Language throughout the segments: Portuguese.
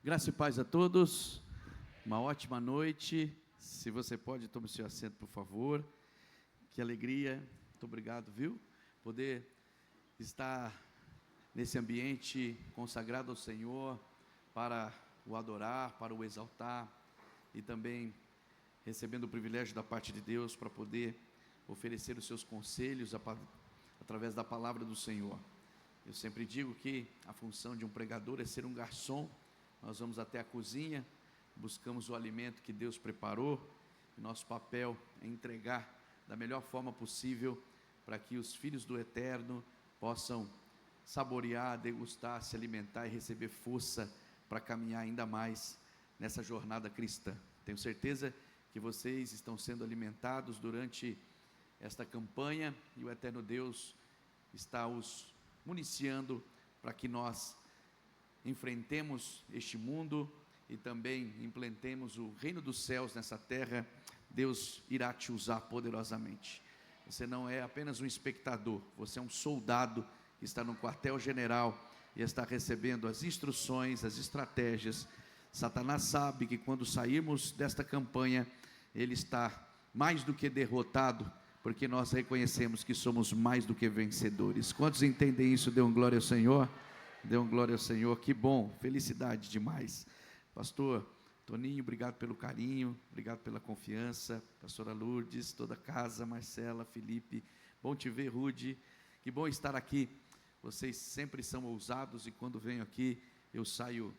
Graça e paz a todos, uma ótima noite. Se você pode, tome o seu assento, por favor. Que alegria, muito obrigado, viu? Poder estar nesse ambiente consagrado ao Senhor, para o adorar, para o exaltar, e também recebendo o privilégio da parte de Deus, para poder oferecer os seus conselhos através da palavra do Senhor. Eu sempre digo que a função de um pregador é ser um garçom. Nós vamos até a cozinha, buscamos o alimento que Deus preparou, e nosso papel é entregar da melhor forma possível, para que os filhos do Eterno possam saborear, degustar, se alimentar e receber força para caminhar ainda mais nessa jornada cristã. Tenho certeza que vocês estão sendo alimentados durante esta campanha, e o Eterno Deus está os municiando para que nós enfrentemos este mundo e também implantemos o reino dos céus nessa terra. Deus irá te usar poderosamente. Você não é apenas um espectador, você é um soldado que está no quartel-general e está recebendo as instruções, as estratégias. Satanás sabe que quando sairmos desta campanha, ele está mais do que derrotado, porque nós reconhecemos que somos mais do que vencedores. Quantos entendem isso? Dê um glória ao Senhor. Dê um glória ao Senhor. Que bom, felicidade demais. Pastor Toninho, obrigado pelo carinho, obrigado pela confiança. Pastora Lourdes, toda a casa, Marcela, Felipe, bom te ver, Rude, que bom estar aqui. Vocês sempre são ousados, e quando venho aqui eu saio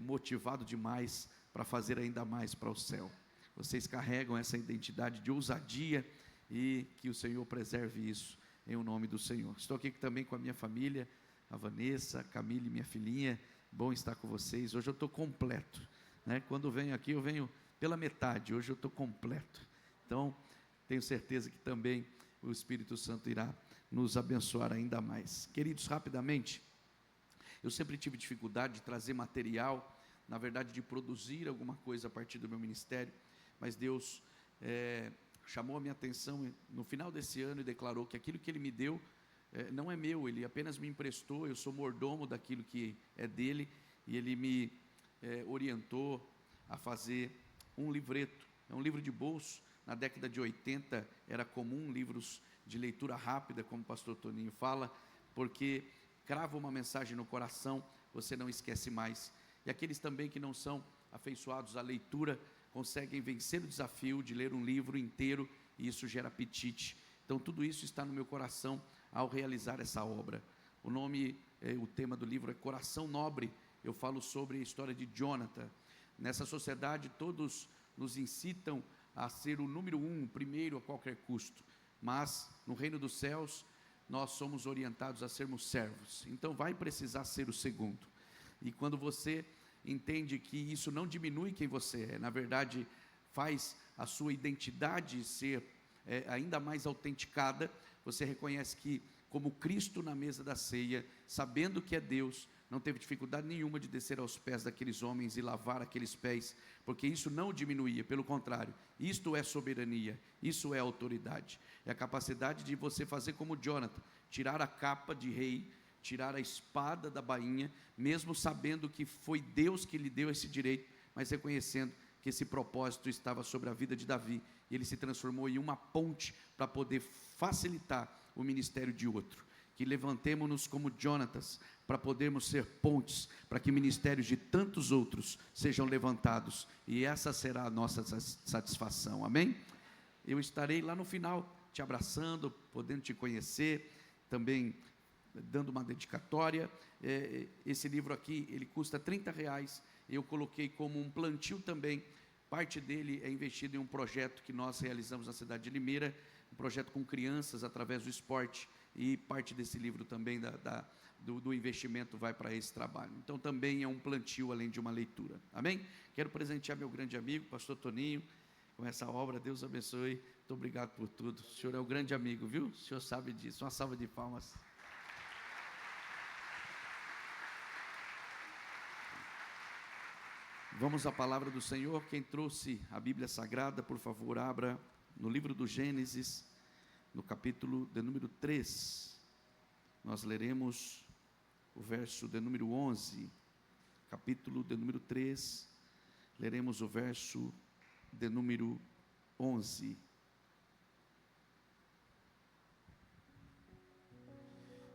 motivado demais para fazer ainda mais para o céu. Vocês carregam essa identidade de ousadia, e que o Senhor preserve isso em o nome do Senhor. Estou aqui também com a minha família, a Vanessa, a Camille, minha filhinha. Bom estar com vocês. Hoje eu estou completo, né? Quando venho aqui eu venho pela metade, hoje eu estou completo. Então tenho certeza que também o Espírito Santo irá nos abençoar ainda mais. Queridos, rapidamente, eu sempre tive dificuldade de trazer material, na verdade de produzir alguma coisa a partir do meu ministério, mas Deus chamou a minha atenção no final desse ano e declarou que aquilo que Ele me deu não é meu, Ele apenas me emprestou. Eu sou mordomo daquilo que é dEle, e Ele me orientou a fazer um livreto. É um livro de bolso. Na década de 80 era comum livros de leitura rápida, como o pastor Toninho fala, porque crava uma mensagem no coração, você não esquece mais. E aqueles também que não são afeiçoados à leitura conseguem vencer o desafio de ler um livro inteiro, e isso gera apetite. Então tudo isso está no meu coração ao realizar essa obra. O tema do livro é Coração Nobre. Eu falo sobre a história de Jonathan. Nessa sociedade todos nos incitam a ser o número um, o primeiro a qualquer custo, mas no reino dos céus nós somos orientados a sermos servos. Então vai precisar ser o segundo. E quando você entende que isso não diminui quem você é, na verdade faz a sua identidade ser ainda mais autenticada, você reconhece que, como Cristo na mesa da ceia, sabendo que é Deus, não teve dificuldade nenhuma de descer aos pés daqueles homens e lavar aqueles pés, porque isso não o diminuía, pelo contrário, isto é soberania, isso é autoridade, é a capacidade de você fazer como Jonathan, tirar a capa de rei, tirar a espada da bainha, mesmo sabendo que foi Deus que lhe deu esse direito, mas reconhecendo que esse propósito estava sobre a vida de Davi, e ele se transformou em uma ponte para poder facilitar o ministério de outro. Que levantemo-nos como Jonatas, para podermos ser pontes, para que ministérios de tantos outros sejam levantados, e essa será a nossa satisfação, amém? Eu estarei lá no final, te abraçando, podendo te conhecer, também dando uma dedicatória. Esse livro aqui, ele custa R$30, eu coloquei como um plantio também. Parte dele é investido em um projeto que nós realizamos na cidade de Limeira, um projeto com crianças através do esporte, e parte desse livro também do investimento vai para esse trabalho. Então também é um plantio além de uma leitura, amém? Quero presentear meu grande amigo, pastor Toninho, com essa obra. Deus abençoe, muito obrigado por tudo. O senhor é um grande amigo, viu? O senhor sabe disso. Uma salva de palmas. Vamos à palavra do Senhor. Quem trouxe a Bíblia Sagrada, por favor, abra no livro do Gênesis, no capítulo de número 3. Nós leremos o verso de número 11. capítulo de número 3, leremos o verso de número 11.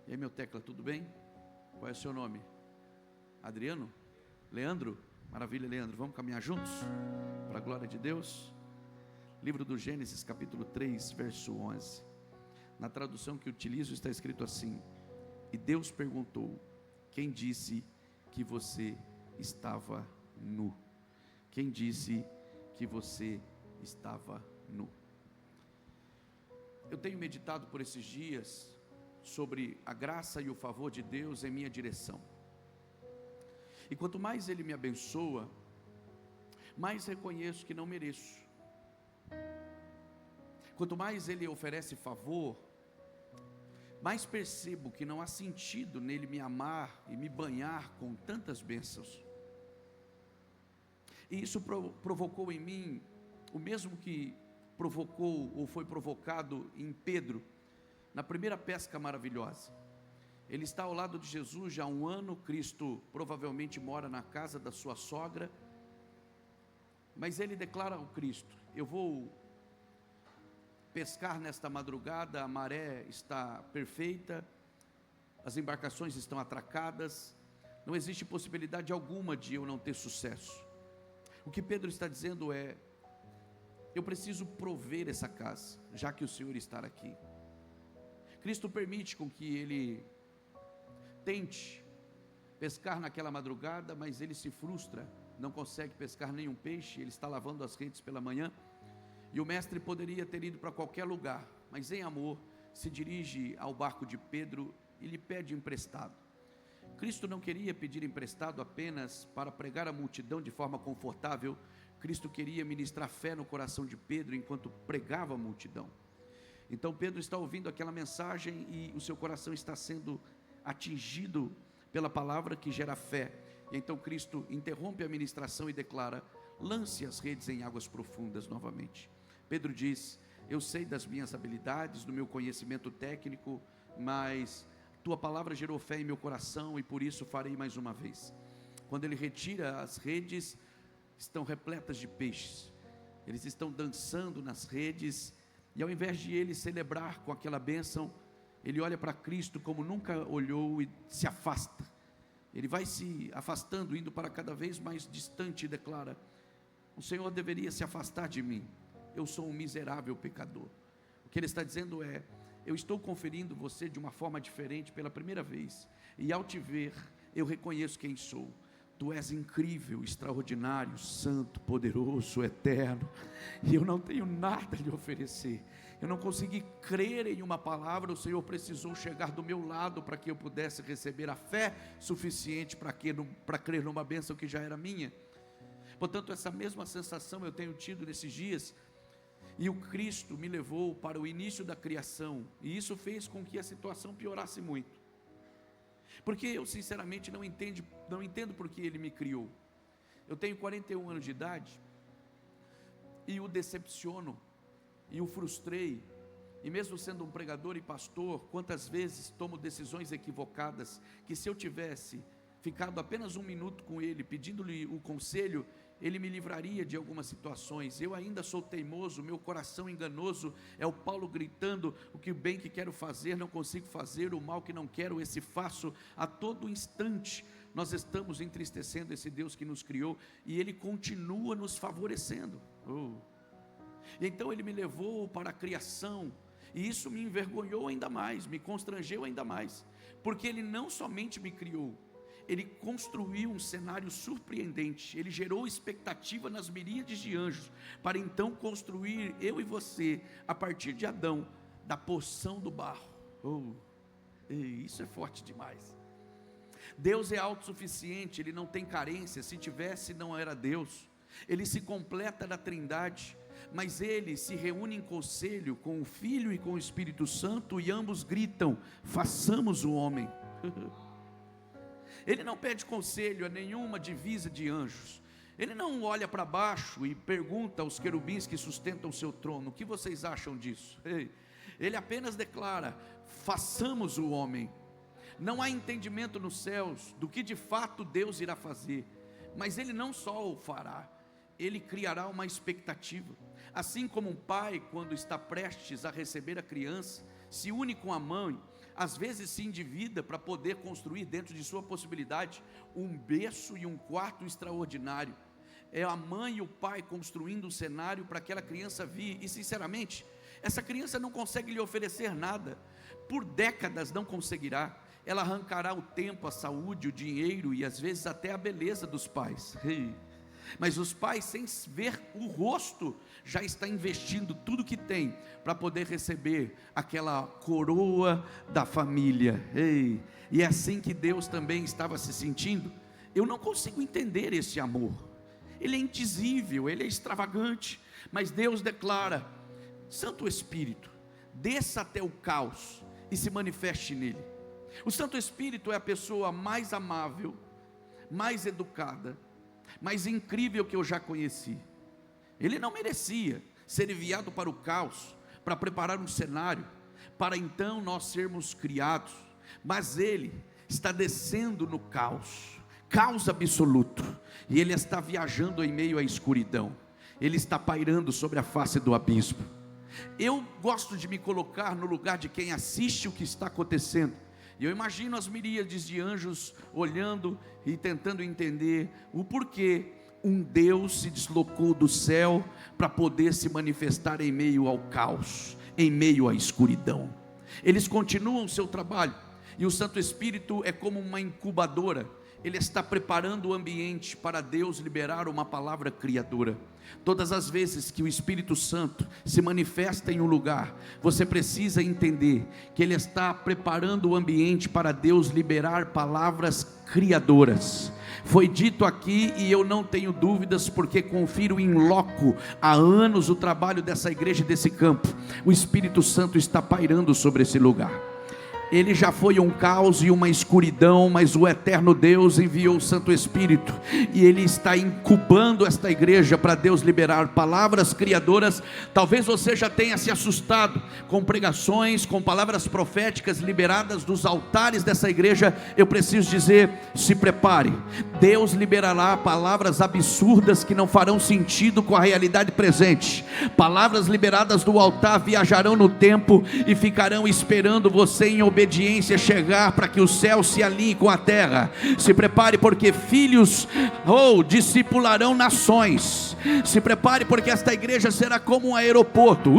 E aí, meu tecla, tudo bem? Qual é o seu nome? Adriano? Leandro? Maravilha, Leandro. Vamos caminhar juntos? Para a glória de Deus. Livro do Gênesis, capítulo 3, verso 11. Na tradução que utilizo está escrito assim: e Deus perguntou: quem disse que você estava nu? Quem disse que você estava nu? Eu tenho meditado por esses dias sobre a graça e o favor de Deus em minha direção. E quanto mais Ele me abençoa, mais reconheço que não mereço. Quanto mais Ele oferece favor, mais percebo que não há sentido nele me amar e me banhar com tantas bênçãos. E isso provocou em mim o mesmo que provocou ou foi provocado em Pedro, na primeira pesca maravilhosa. Ele está ao lado de Jesus já há um ano. Cristo provavelmente mora na casa da sua sogra, mas ele declara ao Cristo: eu vou pescar nesta madrugada, a maré está perfeita, as embarcações estão atracadas, não existe possibilidade alguma de eu não ter sucesso. O que Pedro está dizendo é: eu preciso prover essa casa, já que o Senhor está aqui. Cristo permite com que ele tente pescar naquela madrugada, mas ele se frustra, não consegue pescar nenhum peixe. Ele está lavando as redes pela manhã, e o mestre poderia ter ido para qualquer lugar, mas em amor se dirige ao barco de Pedro e lhe pede emprestado. Cristo não queria pedir emprestado apenas para pregar a multidão de forma confortável. Cristo queria ministrar fé no coração de Pedro enquanto pregava a multidão. Então Pedro está ouvindo aquela mensagem e o seu coração está sendo atingido pela palavra que gera fé. E então Cristo interrompe a ministração e declara: lance as redes em águas profundas novamente. Pedro diz: eu sei das minhas habilidades, do meu conhecimento técnico, mas tua palavra gerou fé em meu coração e por isso farei mais uma vez. Quando ele retira, as redes estão repletas de peixes. Eles estão dançando nas redes, e ao invés de ele celebrar com aquela bênção, ele olha para Cristo como nunca olhou e se afasta. Ele vai se afastando, indo para cada vez mais distante, e declara: o Senhor deveria se afastar de mim, eu sou um miserável pecador. O que ele está dizendo é: eu estou conferindo você de uma forma diferente pela primeira vez, e ao te ver, eu reconheço quem sou. Tu és incrível, extraordinário, santo, poderoso, eterno, e eu não tenho nada a lhe oferecer. Eu não consegui crer em uma palavra. O Senhor precisou chegar do meu lado para que eu pudesse receber a fé suficiente para crer numa bênção que já era minha. Portanto, essa mesma sensação eu tenho tido nesses dias, e o Cristo me levou para o início da criação, e isso fez com que a situação piorasse muito. Porque eu sinceramente não entendo porque Ele me criou. Eu tenho 41 anos de idade, e o decepciono, e o frustrei, e mesmo sendo um pregador e pastor, quantas vezes tomo decisões equivocadas, que se eu tivesse ficado apenas um minuto com Ele, pedindo-lhe o conselho, Ele me livraria de algumas situações. Eu ainda sou teimoso, meu coração enganoso, é o Paulo gritando: o que bem que quero fazer, não consigo fazer, o mal que não quero, esse faço. A todo instante, nós estamos entristecendo esse Deus que nos criou, e Ele continua nos favorecendo. E então Ele me levou para a criação, e isso me envergonhou ainda mais, me constrangeu ainda mais, porque Ele não somente me criou, Ele construiu um cenário surpreendente. Ele gerou expectativa nas miríades de anjos, para então construir eu e você, a partir de Adão, da porção do barro. Isso é forte demais. Deus é autossuficiente, Ele não tem carência. Se tivesse, não era Deus. Ele se completa na Trindade, mas Ele se reúne em conselho com o Filho e com o Espírito Santo, e ambos gritam: façamos o homem. Ele não pede conselho a nenhuma divisa de anjos. Ele não olha para baixo e pergunta aos querubins que sustentam o seu trono: o que vocês acham disso? Ele apenas declara: façamos o homem. Não há entendimento nos céus do que de fato Deus irá fazer, mas Ele não só o fará, Ele criará uma expectativa. Assim como um pai, quando está prestes a receber a criança, se une com a mãe, às vezes se endivida para poder construir dentro de sua possibilidade um berço e um quarto extraordinário. É a mãe e o pai construindo um cenário para aquela criança vir, e sinceramente, essa criança não consegue lhe oferecer nada, por décadas não conseguirá. Ela arrancará o tempo, a saúde, o dinheiro e às vezes até a beleza dos pais. Mas os pais, sem ver o rosto, já está investindo tudo que tem para poder receber aquela coroa da família. E é assim que Deus também estava se sentindo. Eu não consigo entender esse amor. Ele é indizível, ele é extravagante, mas Deus declara: Santo Espírito, desça até o caos e se manifeste nele. O Santo Espírito é a pessoa mais amável, mais educada, mais incrível que eu já conheci. Ele não merecia ser enviado para o caos, para preparar um cenário, para então nós sermos criados, mas ele está descendo no caos, caos absoluto, e ele está viajando em meio à escuridão, ele está pairando sobre a face do abismo. Eu gosto de me colocar no lugar de quem assiste o que está acontecendo, e eu imagino as miríades de anjos olhando e tentando entender o porquê um Deus se deslocou do céu para poder se manifestar em meio ao caos, em meio à escuridão. Eles continuam o seu trabalho, e o Santo Espírito é como uma incubadora. Ele está preparando o ambiente para Deus liberar uma palavra criadora. Todas as vezes que o Espírito Santo se manifesta em um lugar, você precisa entender que Ele está preparando o ambiente para Deus liberar palavras criadoras. Foi dito aqui, e eu não tenho dúvidas, porque confiro em loco há anos o trabalho dessa igreja e desse campo. O Espírito Santo está pairando sobre esse lugar. Ele já foi um caos e uma escuridão, mas o eterno Deus enviou o Santo Espírito, e Ele está incubando esta igreja para Deus liberar palavras criadoras. Talvez você já tenha se assustado com pregações, com palavras proféticas liberadas dos altares dessa igreja. Eu preciso dizer, se prepare, Deus liberará palavras absurdas que não farão sentido com a realidade presente. Palavras liberadas do altar viajarão no tempo e ficarão esperando você em obediência chegar, para que o céu se alinhe com a terra. Se prepare, porque filhos discipularão nações. Se prepare, porque esta igreja será como um aeroporto.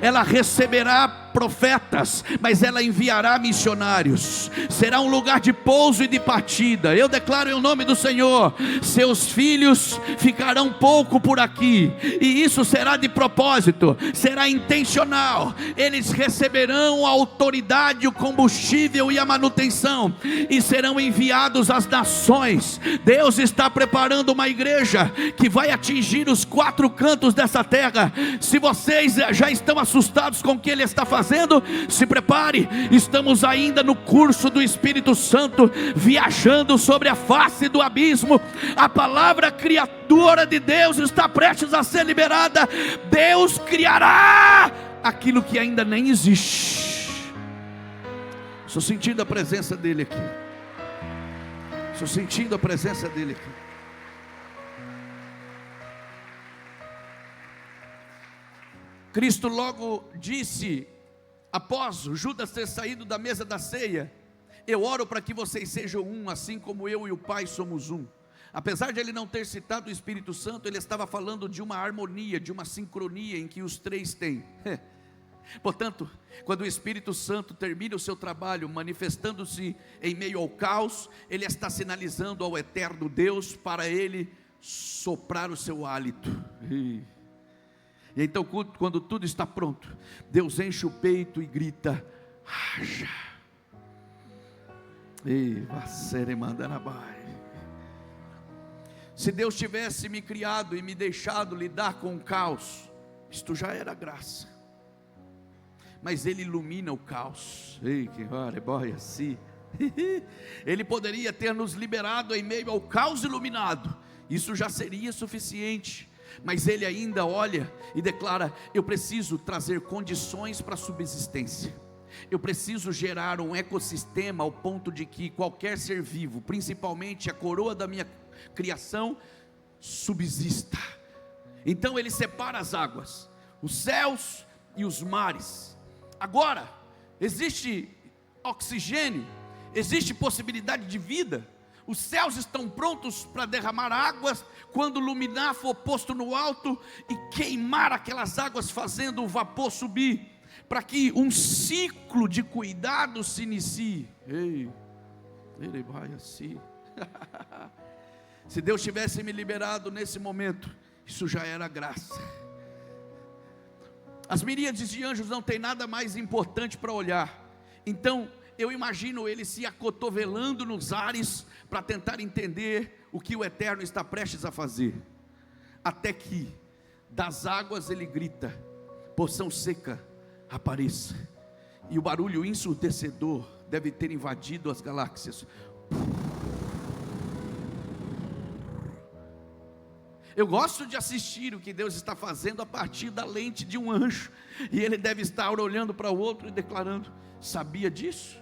Ela receberá profetas, mas ela enviará missionários. Será um lugar de pouso e de partida. Eu declaro em nome do Senhor: seus filhos ficarão pouco por aqui, e isso será de propósito, será intencional. Eles receberão a autoridade, o combustível e a manutenção, e serão enviados às nações. Deus está preparando uma igreja que vai atingir os 4 cantos dessa terra. Se vocês já estão assustados com o que Ele está fazendo, se prepare, estamos ainda no curso do Espírito Santo, viajando sobre a face do abismo. A palavra criadora de Deus está prestes a ser liberada. Deus criará aquilo que ainda nem existe. Estou sentindo a presença dEle aqui. Estou sentindo a presença dEle aqui. Cristo logo disse, após Judas ter saído da mesa da ceia: eu oro para que vocês sejam um, assim como eu e o Pai somos um. Apesar de ele não ter citado o Espírito Santo, ele estava falando de uma harmonia, de uma sincronia em que os três têm. Portanto, quando o Espírito Santo termina o seu trabalho manifestando-se em meio ao caos, ele está sinalizando ao eterno Deus para ele soprar o seu hálito. E então, quando tudo está pronto, Deus enche o peito e grita: haja. Se Deus tivesse me criado e me deixado lidar com o caos, isto já era graça. Mas Ele ilumina o caos. Ele poderia ter nos liberado em meio ao caos iluminado, isso já seria suficiente. Mas Ele ainda olha e declara: eu preciso trazer condições para a subsistência. Eu preciso gerar um ecossistema ao ponto de que qualquer ser vivo, principalmente a coroa da minha criação, subsista. Então ele separa as águas, os céus e os mares. Agora, existe oxigênio, existe possibilidade de vida. Os céus estão prontos para derramar águas quando o luminar for posto no alto e queimar aquelas águas, fazendo o vapor subir, para que um ciclo de cuidado se inicie. Ele vai assim. Se Deus tivesse me liberado nesse momento, isso já era graça. As miríades de anjos não tem nada mais importante para olhar. Então eu imagino ele se acotovelando nos ares para tentar entender o que o Eterno está prestes a fazer. Até que das águas ele grita: porção seca, apareça. E o barulho ensurdecedor deve ter invadido as galáxias. Eu gosto de assistir o que Deus está fazendo a partir da lente de um anjo. E ele deve estar olhando para o outro e declarando: sabia disso?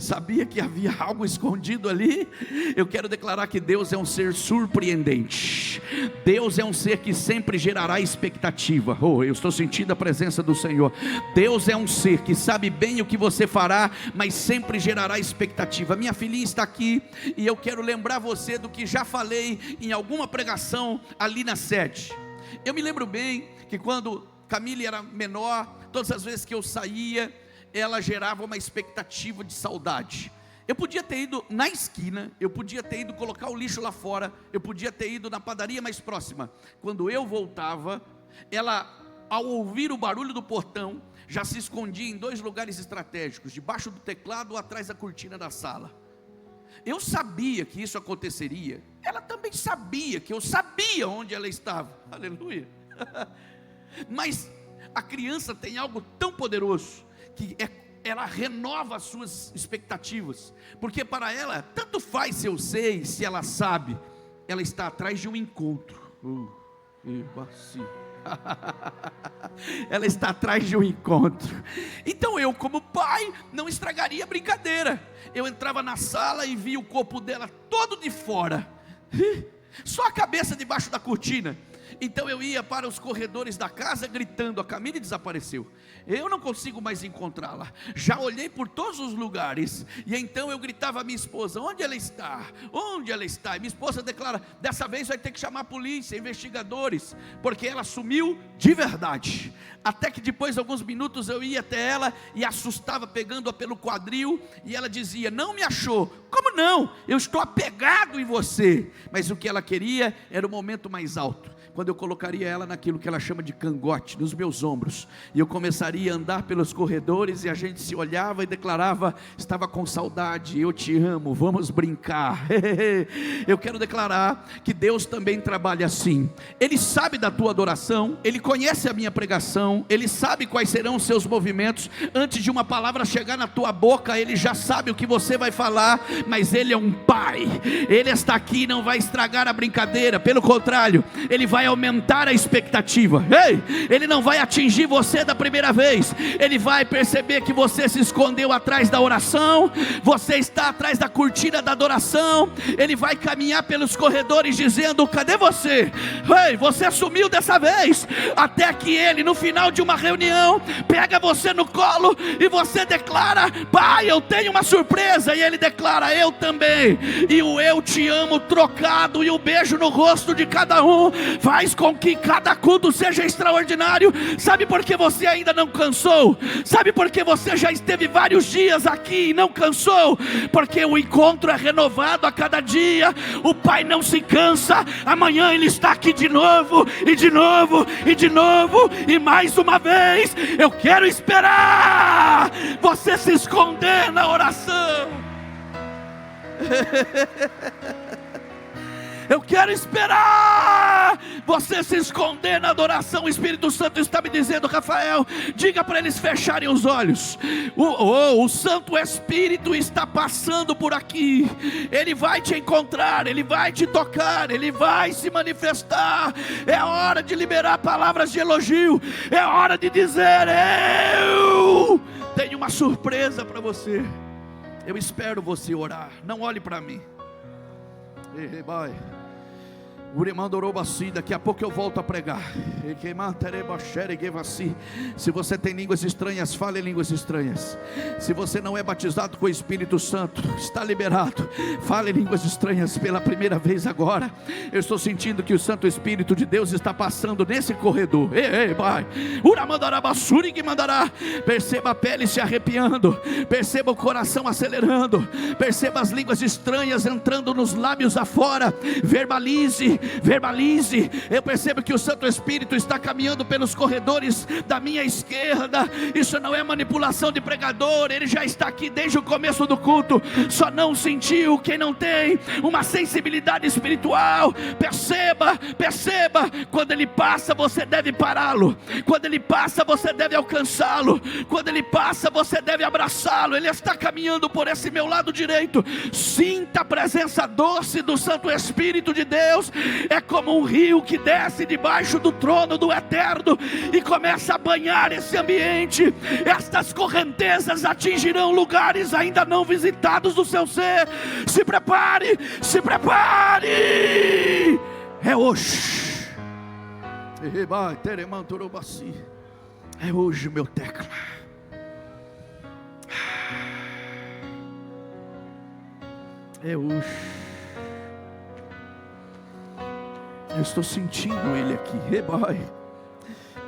Sabia que havia algo escondido ali? Eu quero declarar que Deus é um ser surpreendente. Deus é um ser que sempre gerará expectativa. Eu estou sentindo a presença do Senhor. Deus é um ser que sabe bem o que você fará, mas sempre gerará expectativa. Minha filhinha está aqui e eu quero lembrar você do que já falei em alguma pregação ali na sede. Eu me lembro bem que quando Camille era menor, todas as vezes que eu saía, ela gerava uma expectativa de saudade. Eu podia ter ido na esquina, eu podia ter ido colocar o lixo lá fora, eu podia ter ido na padaria mais próxima. Quando eu voltava, ela, ao ouvir o barulho do portão, já se escondia em 2 lugares estratégicos: debaixo do teclado ou atrás da cortina da sala. Eu sabia que isso aconteceria. Ela também sabia que eu sabia onde ela estava. Aleluia. Mas a criança tem algo tão poderoso que ela renova as suas expectativas, porque para ela tanto faz se eu sei, se ela sabe, ela está atrás de um encontro. Ela está atrás de um encontro. Então eu, como pai, não estragaria a brincadeira. Eu entrava na sala e via o corpo dela todo de fora, só a cabeça debaixo da cortina. Então eu ia para os corredores da casa gritando: a Camille desapareceu, eu não consigo mais encontrá-la, já olhei por todos os lugares. E então eu gritava à minha esposa: onde ela está? Onde ela está? E minha esposa declara: dessa vez vai ter que chamar a polícia, investigadores, porque ela sumiu de verdade. Até que depois de alguns minutos eu ia até ela e assustava, pegando-a pelo quadril, e ela dizia: não me achou? Como não? Eu estou apegado em você. Mas o que ela queria era o momento mais alto, quando eu colocaria ela naquilo que ela chama de cangote, nos meus ombros, e eu começaria a andar pelos corredores, e a gente se olhava e declarava: estava com saudade, eu te amo, vamos brincar. Eu quero declarar que Deus também trabalha assim. Ele sabe da tua adoração, Ele conhece a minha pregação, Ele sabe quais serão os seus movimentos. Antes de uma palavra chegar na tua boca, Ele já sabe o que você vai falar. Mas Ele é um pai, Ele está aqui e não vai estragar a brincadeira, pelo contrário, Ele vai aumentar a expectativa. Ele não vai atingir você da primeira vez. Ele vai perceber que você se escondeu atrás da oração, você está atrás da cortina da adoração. Ele vai caminhar pelos corredores dizendo: cadê você? Você sumiu dessa vez. Até que Ele, no final de uma reunião, pega você no colo e você declara: pai, eu tenho uma surpresa. E Ele declara: eu também. E o eu te amo trocado e o beijo no rosto de cada um faz com que cada culto seja extraordinário. Sabe por que você ainda não cansou? Sabe por que você já esteve vários dias aqui e não cansou? Porque o encontro é renovado a cada dia. O Pai não se cansa. Amanhã Ele está aqui de novo, e de novo, e de novo, e mais uma vez. Eu quero esperar você se esconder na oração. Eu quero esperar você se esconder na adoração. O Espírito Santo está me dizendo: Rafael, diga para eles fecharem os olhos. O Santo Espírito está passando por aqui. Ele vai te encontrar, Ele vai te tocar, Ele vai se manifestar. É hora de liberar palavras de elogio. É hora de dizer: eu tenho uma surpresa para você. Eu espero você orar. Não olhe para mim. Daqui a pouco eu volto a pregar. Se você tem línguas estranhas, fale línguas estranhas. Se você não é batizado com o Espírito Santo, está liberado. Fale línguas estranhas pela primeira vez agora. Eu estou sentindo que o Santo Espírito de Deus está passando nesse corredor. Perceba a pele se arrepiando, perceba o coração acelerando, perceba as línguas estranhas entrando nos lábios afora. Verbalize. Eu percebo que o Santo Espírito está caminhando pelos corredores da minha esquerda. Isso não é manipulação de pregador. Ele já está aqui desde o começo do culto, só não sentiu. Quem não tem uma sensibilidade espiritual, perceba, quando ele passa você deve pará-lo, quando ele passa você deve alcançá-lo, quando ele passa você deve abraçá-lo. Ele está caminhando por esse meu lado direito. Sinta a presença doce do Santo Espírito de Deus. É como um rio que desce debaixo do trono do Eterno e começa a banhar esse ambiente. Estas correntezas atingirão lugares ainda não visitados do seu ser. Se prepare. É hoje. É hoje, meu tecla. É hoje. Eu estou sentindo Ele aqui.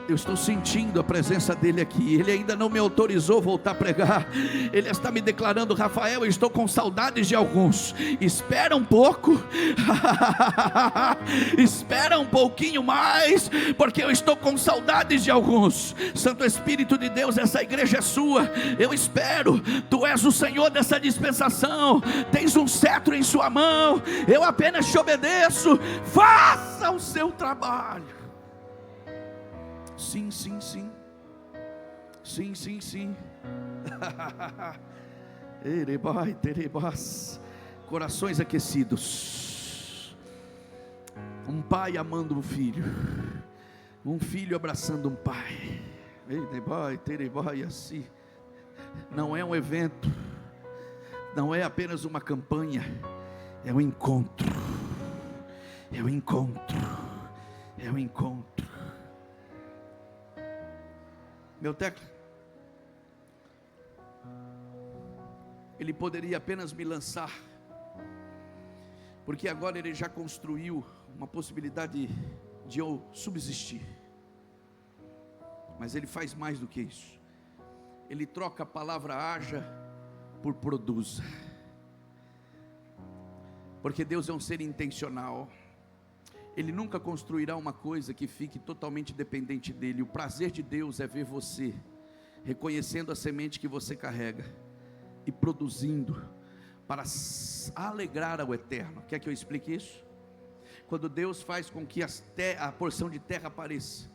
Eu estou sentindo a presença dele aqui. Ele ainda não me autorizou a voltar a pregar. Ele está me declarando: Rafael, eu estou com saudades de alguns. Espera um pouco. Espera um pouquinho mais, porque eu estou com saudades de alguns. Santo Espírito de Deus, essa igreja é sua. Eu espero. Tu és o Senhor dessa dispensação. Tens um cetro em sua mão. Eu apenas te obedeço. Faça o seu trabalho. Sim. Corações aquecidos. Um pai amando um filho. Um filho abraçando um pai. Não é um evento. Não é apenas uma campanha. É um encontro. É um encontro. Meu tecla, ele poderia apenas me lançar, porque agora ele já construiu uma possibilidade de eu subsistir. Mas ele faz mais do que isso. Ele troca a palavra haja por produza. Porque Deus é um ser intencional. Ele nunca construirá uma coisa que fique totalmente dependente dele. O prazer de Deus é ver você reconhecendo a semente que você carrega e produzindo para alegrar ao Eterno. Quer que eu explique isso? Quando Deus faz com que a porção de terra apareça,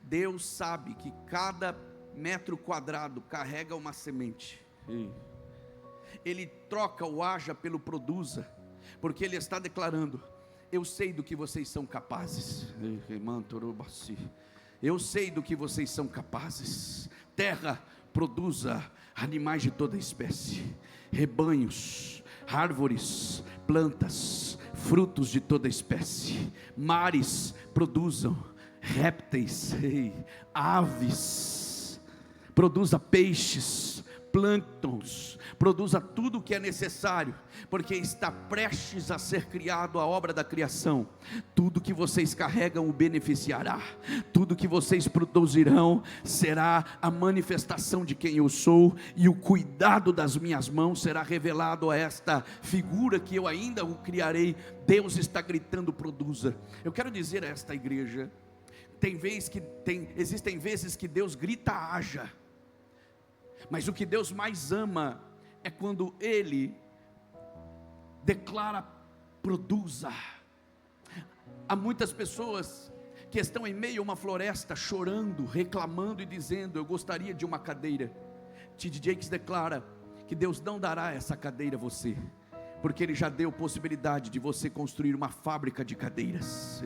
Deus sabe que cada metro quadrado carrega uma semente. Ele troca o haja pelo produza, porque Ele está declarando: eu sei do que vocês são capazes. Eu sei do que vocês são capazes. Terra, produza animais de toda espécie, rebanhos, árvores, plantas, frutos de toda espécie. Mares, produzam répteis, aves, produza peixes, plânctons, produza tudo o que é necessário, porque está prestes a ser criado a obra da criação. Tudo que vocês carregam o beneficiará, tudo que vocês produzirão será a manifestação de quem eu sou, e o cuidado das minhas mãos será revelado a esta figura que eu ainda o criarei. Deus está gritando: produza. Eu quero dizer a esta igreja, existem vezes que Deus grita: haja. Mas o que Deus mais ama é quando Ele declara: produza. Há muitas pessoas que estão em meio a uma floresta, chorando, reclamando e dizendo: eu gostaria de uma cadeira. T.D. Jakes declara que Deus não dará essa cadeira a você, porque Ele já deu possibilidade de você construir uma fábrica de cadeiras.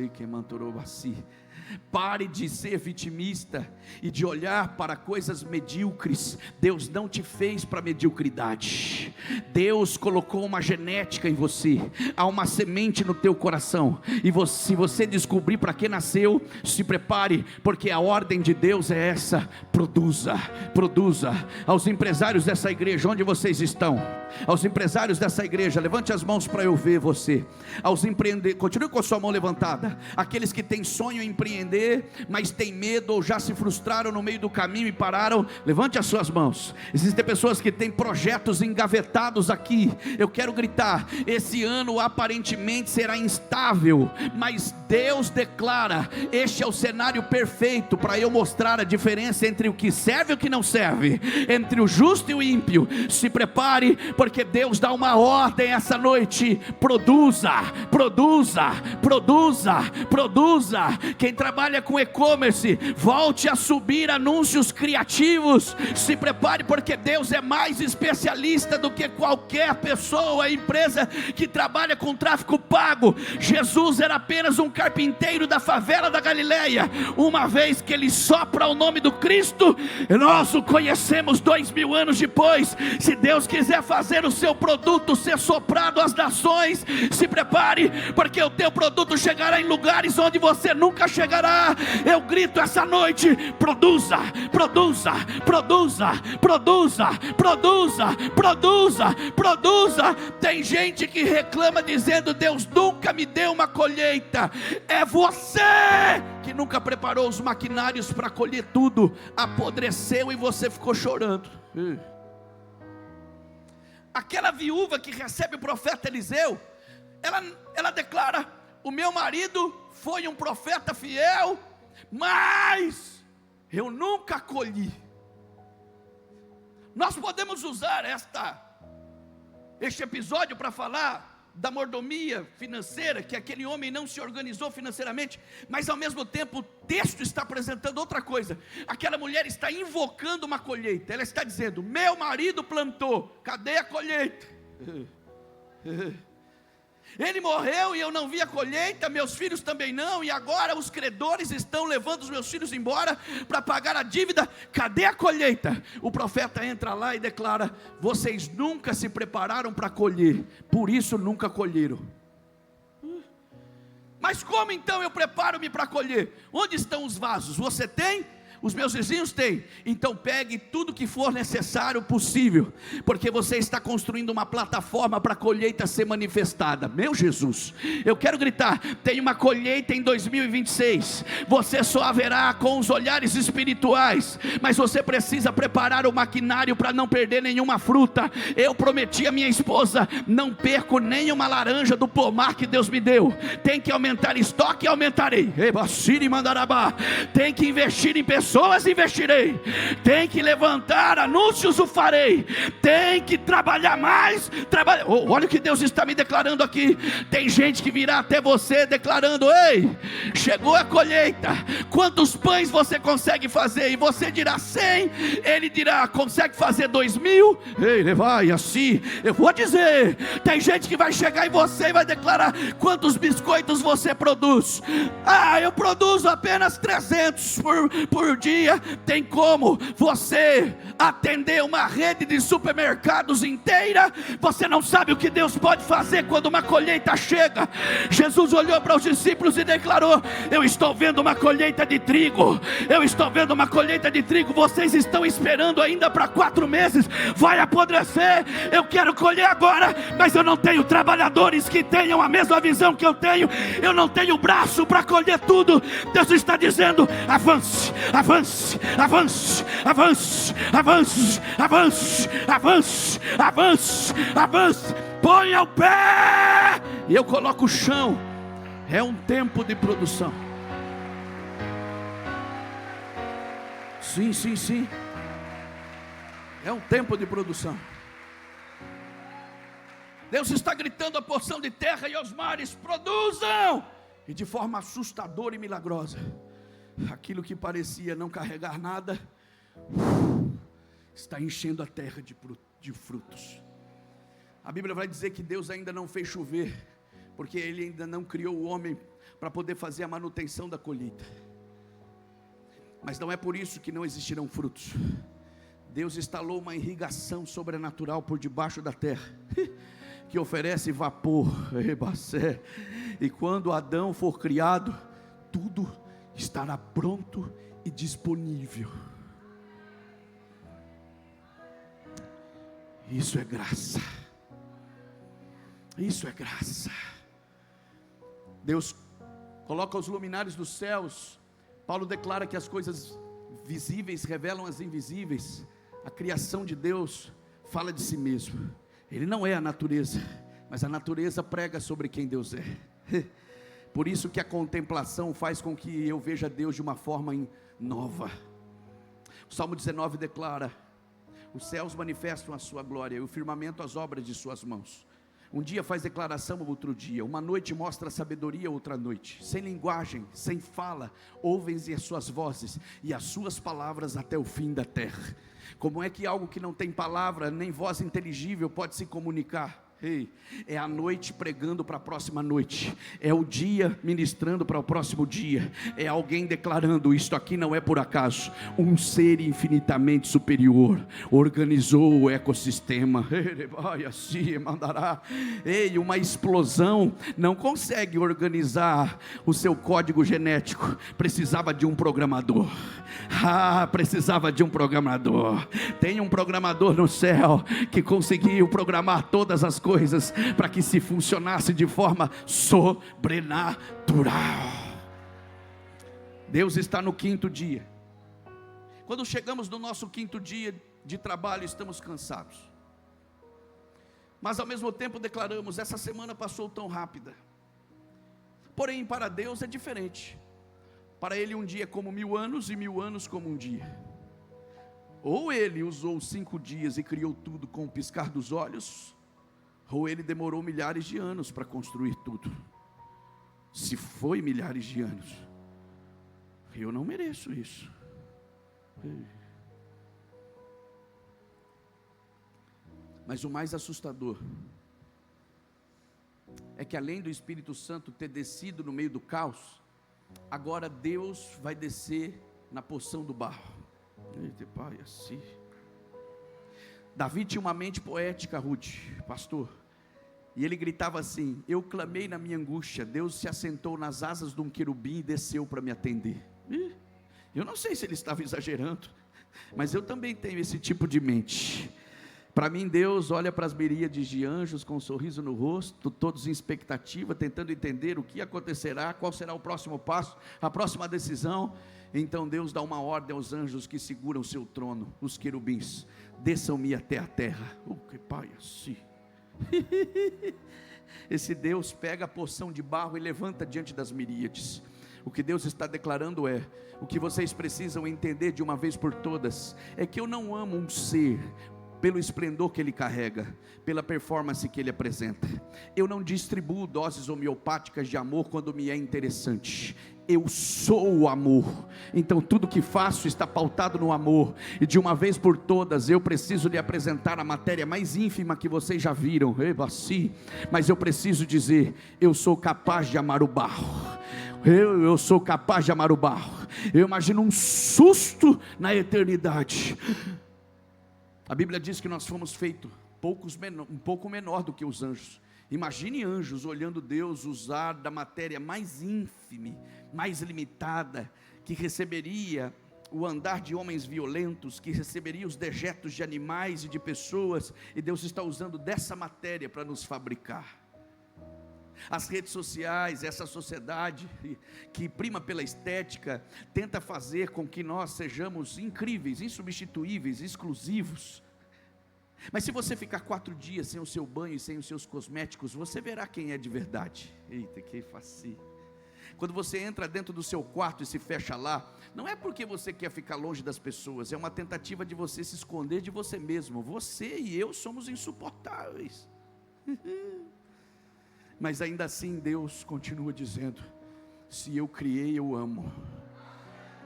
Pare de ser vitimista e de olhar para coisas medíocres. Deus não te fez para mediocridade. Deus colocou uma genética em você, há uma semente no teu coração, e se você descobrir para que nasceu, se prepare, porque a ordem de Deus é essa: produza, produza. Aos empresários dessa igreja, onde vocês estão? Aos empresários dessa igreja, levante as mãos para eu ver você. Aos empreendedores, continue com a sua mão levantada. Aqueles que têm sonho em empreender, mas têm medo ou já se frustraram no meio do caminho e pararam, levante as suas mãos. Existem pessoas que têm projetos engavetados aqui. Eu quero gritar: esse ano aparentemente será instável, mas Deus declara: este é o cenário perfeito para eu mostrar a diferença entre o que serve e o que não serve, entre o justo e o ímpio. Se prepare, porque Deus dá uma ordem essa noite: produza, produza, produza, produza. Quem trabalha com e-commerce, volte a subir anúncios criativos. Se prepare, porque Deus é mais especialista do que qualquer pessoa, empresa que trabalha com tráfego pago. Jesus era apenas um carpinteiro da favela da Galileia. Uma vez que ele sopra o nome do Cristo, nós o conhecemos 2000 anos depois. Se Deus quiser fazer o seu produto ser soprado às nações, se prepare, porque o teu produto chegará em lugares onde você nunca chegará. Eu grito essa noite: produza, produza, produza, produza, produza, produza, produza. Tem gente que reclama dizendo: Deus nunca me deu uma colheita. É você que nunca preparou os maquinários para colher tudo. Apodreceu e você ficou chorando. Aquela viúva que recebe o profeta Eliseu, ela declara: o meu marido foi um profeta fiel, mas eu nunca colhi. Nós podemos usar este episódio para falar da mordomia financeira, que aquele homem não se organizou financeiramente, mas ao mesmo tempo o texto está apresentando outra coisa. Aquela mulher está invocando uma colheita. Ela está dizendo: meu marido plantou, cadê a colheita? Ele morreu e eu não vi a colheita, meus filhos também não, e agora os credores estão levando os meus filhos embora para pagar a dívida. Cadê a colheita? O profeta entra lá e declara: vocês nunca se prepararam para colher, por isso nunca colheram. Mas como então eu preparo-me para colher? Onde estão os vasos? Você tem? Os meus vizinhos têm. Então pegue tudo que for necessário, possível, porque você está construindo uma plataforma para a colheita ser manifestada. Meu Jesus, eu quero gritar: tem uma colheita em 2026. Você só haverá com os olhares espirituais, mas você precisa preparar o maquinário para não perder nenhuma fruta. Eu prometi à minha esposa: não perco nenhuma laranja do pomar que Deus me deu. Tem que aumentar estoque, aumentarei. Tem que investir em pessoas, investirei. Tem que levantar anúncios, o farei. Tem que trabalhar mais, olha o que Deus está me declarando aqui. Tem gente que virá até você declarando: ei, chegou a colheita, quantos pães você consegue fazer? E você dirá 100, ele dirá: consegue fazer 2000? Ei, vai assim, eu vou dizer. Tem gente que vai chegar em você e vai declarar: quantos biscoitos você produz? Eu produzo apenas 300 por dia. Tem como você atender uma rede de supermercados inteira? Você não sabe o que Deus pode fazer quando uma colheita chega. Jesus olhou para os discípulos e declarou: eu estou vendo uma colheita de trigo, eu estou vendo uma colheita de trigo. Vocês estão esperando ainda para 4 meses, vai apodrecer. Eu quero colher agora, mas eu não tenho trabalhadores que tenham a mesma visão que eu tenho. Eu não tenho braço para colher tudo. Deus está dizendo: avance, avance, avance, avance, avance, avance, avance, avance, avance. Ponha o pé e eu coloco o chão. É um tempo de produção. Sim, sim, sim. É um tempo de produção. Deus está gritando a porção de terra e aos mares: produzam! E de forma assustadora e milagrosa, aquilo que parecia não carregar nada, está enchendo a terra de frutos. A Bíblia vai dizer que Deus ainda não fez chover, porque Ele ainda não criou o homem para poder fazer a manutenção da colheita. Mas não é por isso que não existirão frutos. Deus instalou uma irrigação sobrenatural por debaixo da terra, que oferece vapor, e quando Adão for criado, tudo estará pronto e disponível. Isso é graça. Isso é graça. Deus coloca os luminares dos céus. Paulo declara que as coisas visíveis revelam as invisíveis. A criação de Deus fala de si mesmo. Ele não é a natureza, mas a natureza prega sobre quem Deus é. Por isso que a contemplação faz com que eu veja Deus de uma forma nova. O Salmo 19 declara: os céus manifestam a sua glória, e o firmamento as obras de suas mãos. Um dia faz declaração ao outro dia, uma noite mostra sabedoria a outra noite. Sem linguagem, sem fala, ouvem-se as suas vozes, e as suas palavras até o fim da terra. Como é que algo que não tem palavra, nem voz inteligível pode se comunicar? É a noite pregando para a próxima noite, é o dia ministrando para o próximo dia, é alguém declarando: isto aqui não é por acaso. Um ser infinitamente superior organizou o ecossistema. Uma explosão não consegue organizar o seu código genético, precisava de um programador. Precisava de um programador. Tem um programador no céu que conseguiu programar todas as coisas para que se funcionasse de forma sobrenatural. Deus está no quinto dia. Quando chegamos no nosso quinto dia de trabalho, estamos cansados, mas ao mesmo tempo declaramos: essa semana passou tão rápida. Porém, para Deus é diferente. Para Ele um dia é como 1000 anos, e 1000 anos como um dia. Ou Ele usou 5 dias e criou tudo com o piscar dos olhos, ou Ele demorou milhares de anos para construir tudo. Se foi milhares de anos, eu não mereço isso. Mas o mais assustador é que, além do Espírito Santo ter descido no meio do caos, agora Deus vai descer na porção do barro. Eita, pai, assim. Davi tinha uma mente poética, Ruth, pastor, e ele gritava assim: eu clamei na minha angústia, Deus se assentou nas asas de um querubim e desceu para me atender. Eu não sei se ele estava exagerando, mas eu também tenho esse tipo de mente. Para mim, Deus olha para as miríades de anjos com um sorriso no rosto, todos em expectativa, tentando entender o que acontecerá, qual será o próximo passo, a próxima decisão. Então Deus dá uma ordem aos anjos que seguram o seu trono, os querubins: desçam-me até a terra. Que pai assim. Esse Deus pega a porção de barro e levanta diante das miríades. O que Deus está declarando é: o que vocês precisam entender de uma vez por todas, é que eu não amo um ser pelo esplendor que ele carrega, pela performance que ele apresenta. Eu não distribuo doses homeopáticas de amor quando me é interessante. Eu sou o amor, então tudo que faço está pautado no amor. E de uma vez por todas eu preciso lhe apresentar a matéria mais ínfima que vocês já viram, mas eu preciso dizer: eu sou capaz de amar o barro. Eu sou capaz de amar o barro. Eu imagino um susto na eternidade. A Bíblia diz que nós fomos feitos um pouco menor do que os anjos. Imagine anjos olhando Deus usar da matéria mais ínfime, mais limitada, que receberia o andar de homens violentos, que receberia os dejetos de animais e de pessoas, e Deus está usando dessa matéria para nos fabricar. As redes sociais, essa sociedade que prima pela estética, tenta fazer com que nós sejamos incríveis, insubstituíveis, exclusivos. Mas se você ficar 4 dias sem o seu banho e sem os seus cosméticos, você verá quem é de verdade. Eita, que facinho. Quando você entra dentro do seu quarto e se fecha lá, não é porque você quer ficar longe das pessoas, é uma tentativa de você se esconder de você mesmo. Você e eu somos insuportáveis. Mas ainda assim Deus continua dizendo: se eu criei, eu amo.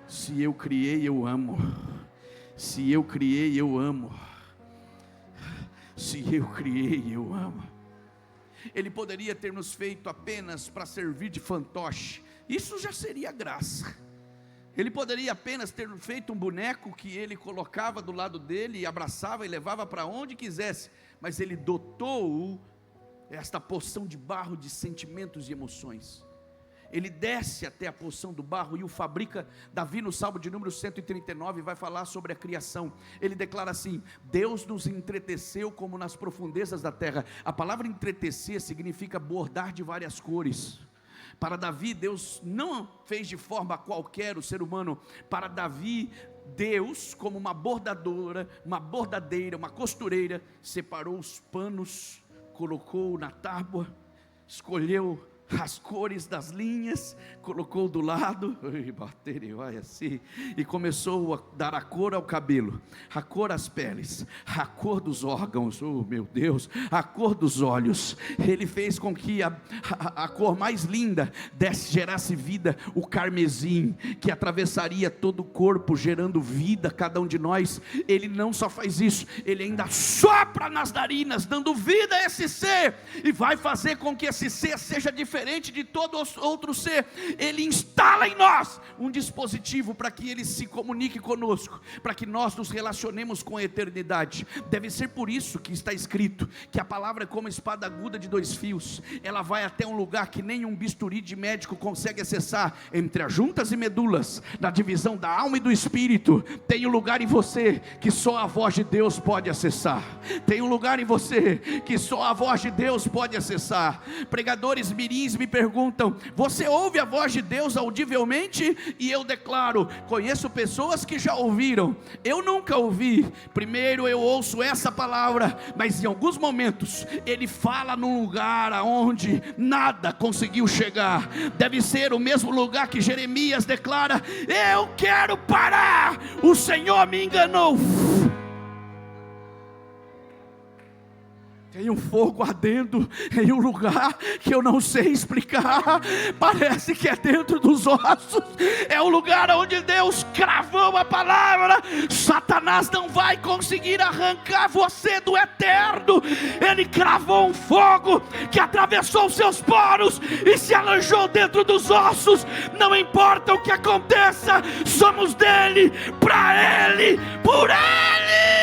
Se eu criei, eu amo. Se eu criei, eu amo. Se eu criei, eu amo. Ele poderia ter nos feito apenas para servir de fantoche, isso já seria graça. Ele poderia apenas ter feito um boneco que ele colocava do lado dele e abraçava e levava para onde quisesse, mas ele dotou esta porção de barro de sentimentos e emoções. Ele desce até a porção do barro e o fabrica. Davi, no Salmo de número 139, vai falar sobre a criação. Ele declara assim: Deus nos entreteceu como nas profundezas da terra. A palavra entretecer significa bordar de várias cores. Para Davi, Deus não fez de forma qualquer o ser humano. Para Davi, Deus, como uma bordadora, uma bordadeira, uma costureira, separou os panos, colocou na tábua, escolheu as cores das linhas, colocou do lado, e começou a dar a cor ao cabelo, a cor às peles, a cor dos órgãos, oh meu Deus, a cor dos olhos. Ele fez com que a cor mais linda gerasse vida, o carmesim, que atravessaria todo o corpo, gerando vida a cada um de nós. Ele não só faz isso, ele ainda sopra nas narinas, dando vida a esse ser, e vai fazer com que esse ser seja diferente de todo outro ser. Ele instala em nós um dispositivo para que ele se comunique conosco, para que nós nos relacionemos com a eternidade. Deve ser por isso que está escrito que a palavra é como espada aguda de 2 fios, ela vai até um lugar que nem um bisturi de médico consegue acessar, entre as juntas e medulas, na divisão da alma e do espírito. Tem um lugar em você que só a voz de Deus pode acessar. Tem um lugar em você que só a voz de Deus pode acessar. Pregadores mirins me perguntam: você ouve a voz de Deus audivelmente? E eu declaro: conheço pessoas que já ouviram. Eu nunca ouvi. Primeiro eu ouço essa palavra, mas em alguns momentos ele fala num lugar aonde nada conseguiu chegar. Deve ser o mesmo lugar que Jeremias declara: eu quero parar, o Senhor me enganou. Tem um fogo ardendo em um lugar que eu não sei explicar. Parece que é dentro dos ossos. É o lugar onde Deus cravou a palavra. Satanás não vai conseguir arrancar você do eterno. Ele cravou um fogo que atravessou os seus poros e se alojou dentro dos ossos. Não importa o que aconteça, somos dele, para ele, por ele.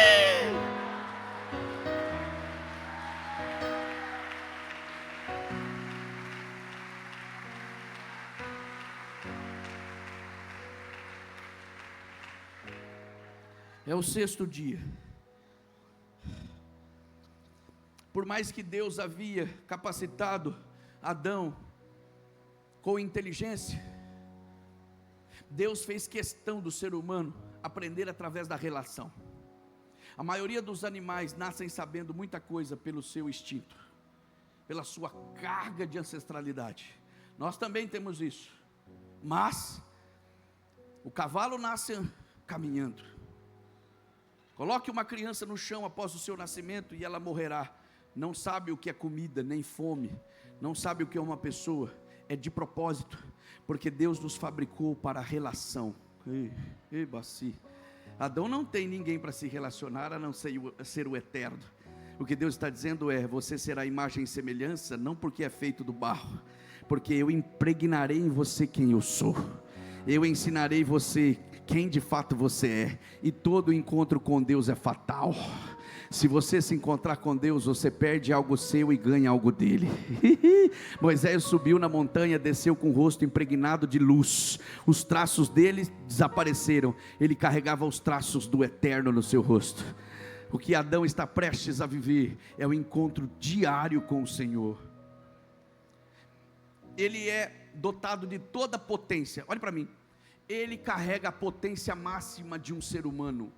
É o 6º dia. Por mais que Deus havia capacitado Adão com inteligência, Deus fez questão do ser humano aprender através da relação. A maioria dos animais nascem sabendo muita coisa pelo seu instinto, pela sua carga de ancestralidade. Nós também temos isso, mas o cavalo nasce caminhando. Coloque uma criança no chão após o seu nascimento e ela morrerá. Não sabe o que é comida, nem fome. Não sabe o que é uma pessoa. É de propósito, porque Deus nos fabricou para a relação. Adão não tem ninguém para se relacionar, a não ser o eterno. O que Deus está dizendo é: você será imagem e semelhança, não porque é feito do barro, porque eu impregnarei em você quem eu sou. Eu ensinarei você quem de fato você é. E todo encontro com Deus é fatal. Se você se encontrar com Deus, você perde algo seu e ganha algo dele. Moisés subiu na montanha, desceu com o rosto impregnado de luz. Os traços dele desapareceram. Ele carregava os traços do eterno no seu rosto. O que Adão está prestes a viver é o encontro diário com o Senhor. Ele é dotado de toda a potência. Olhe para mim. Ele carrega a potência máxima de um ser humano.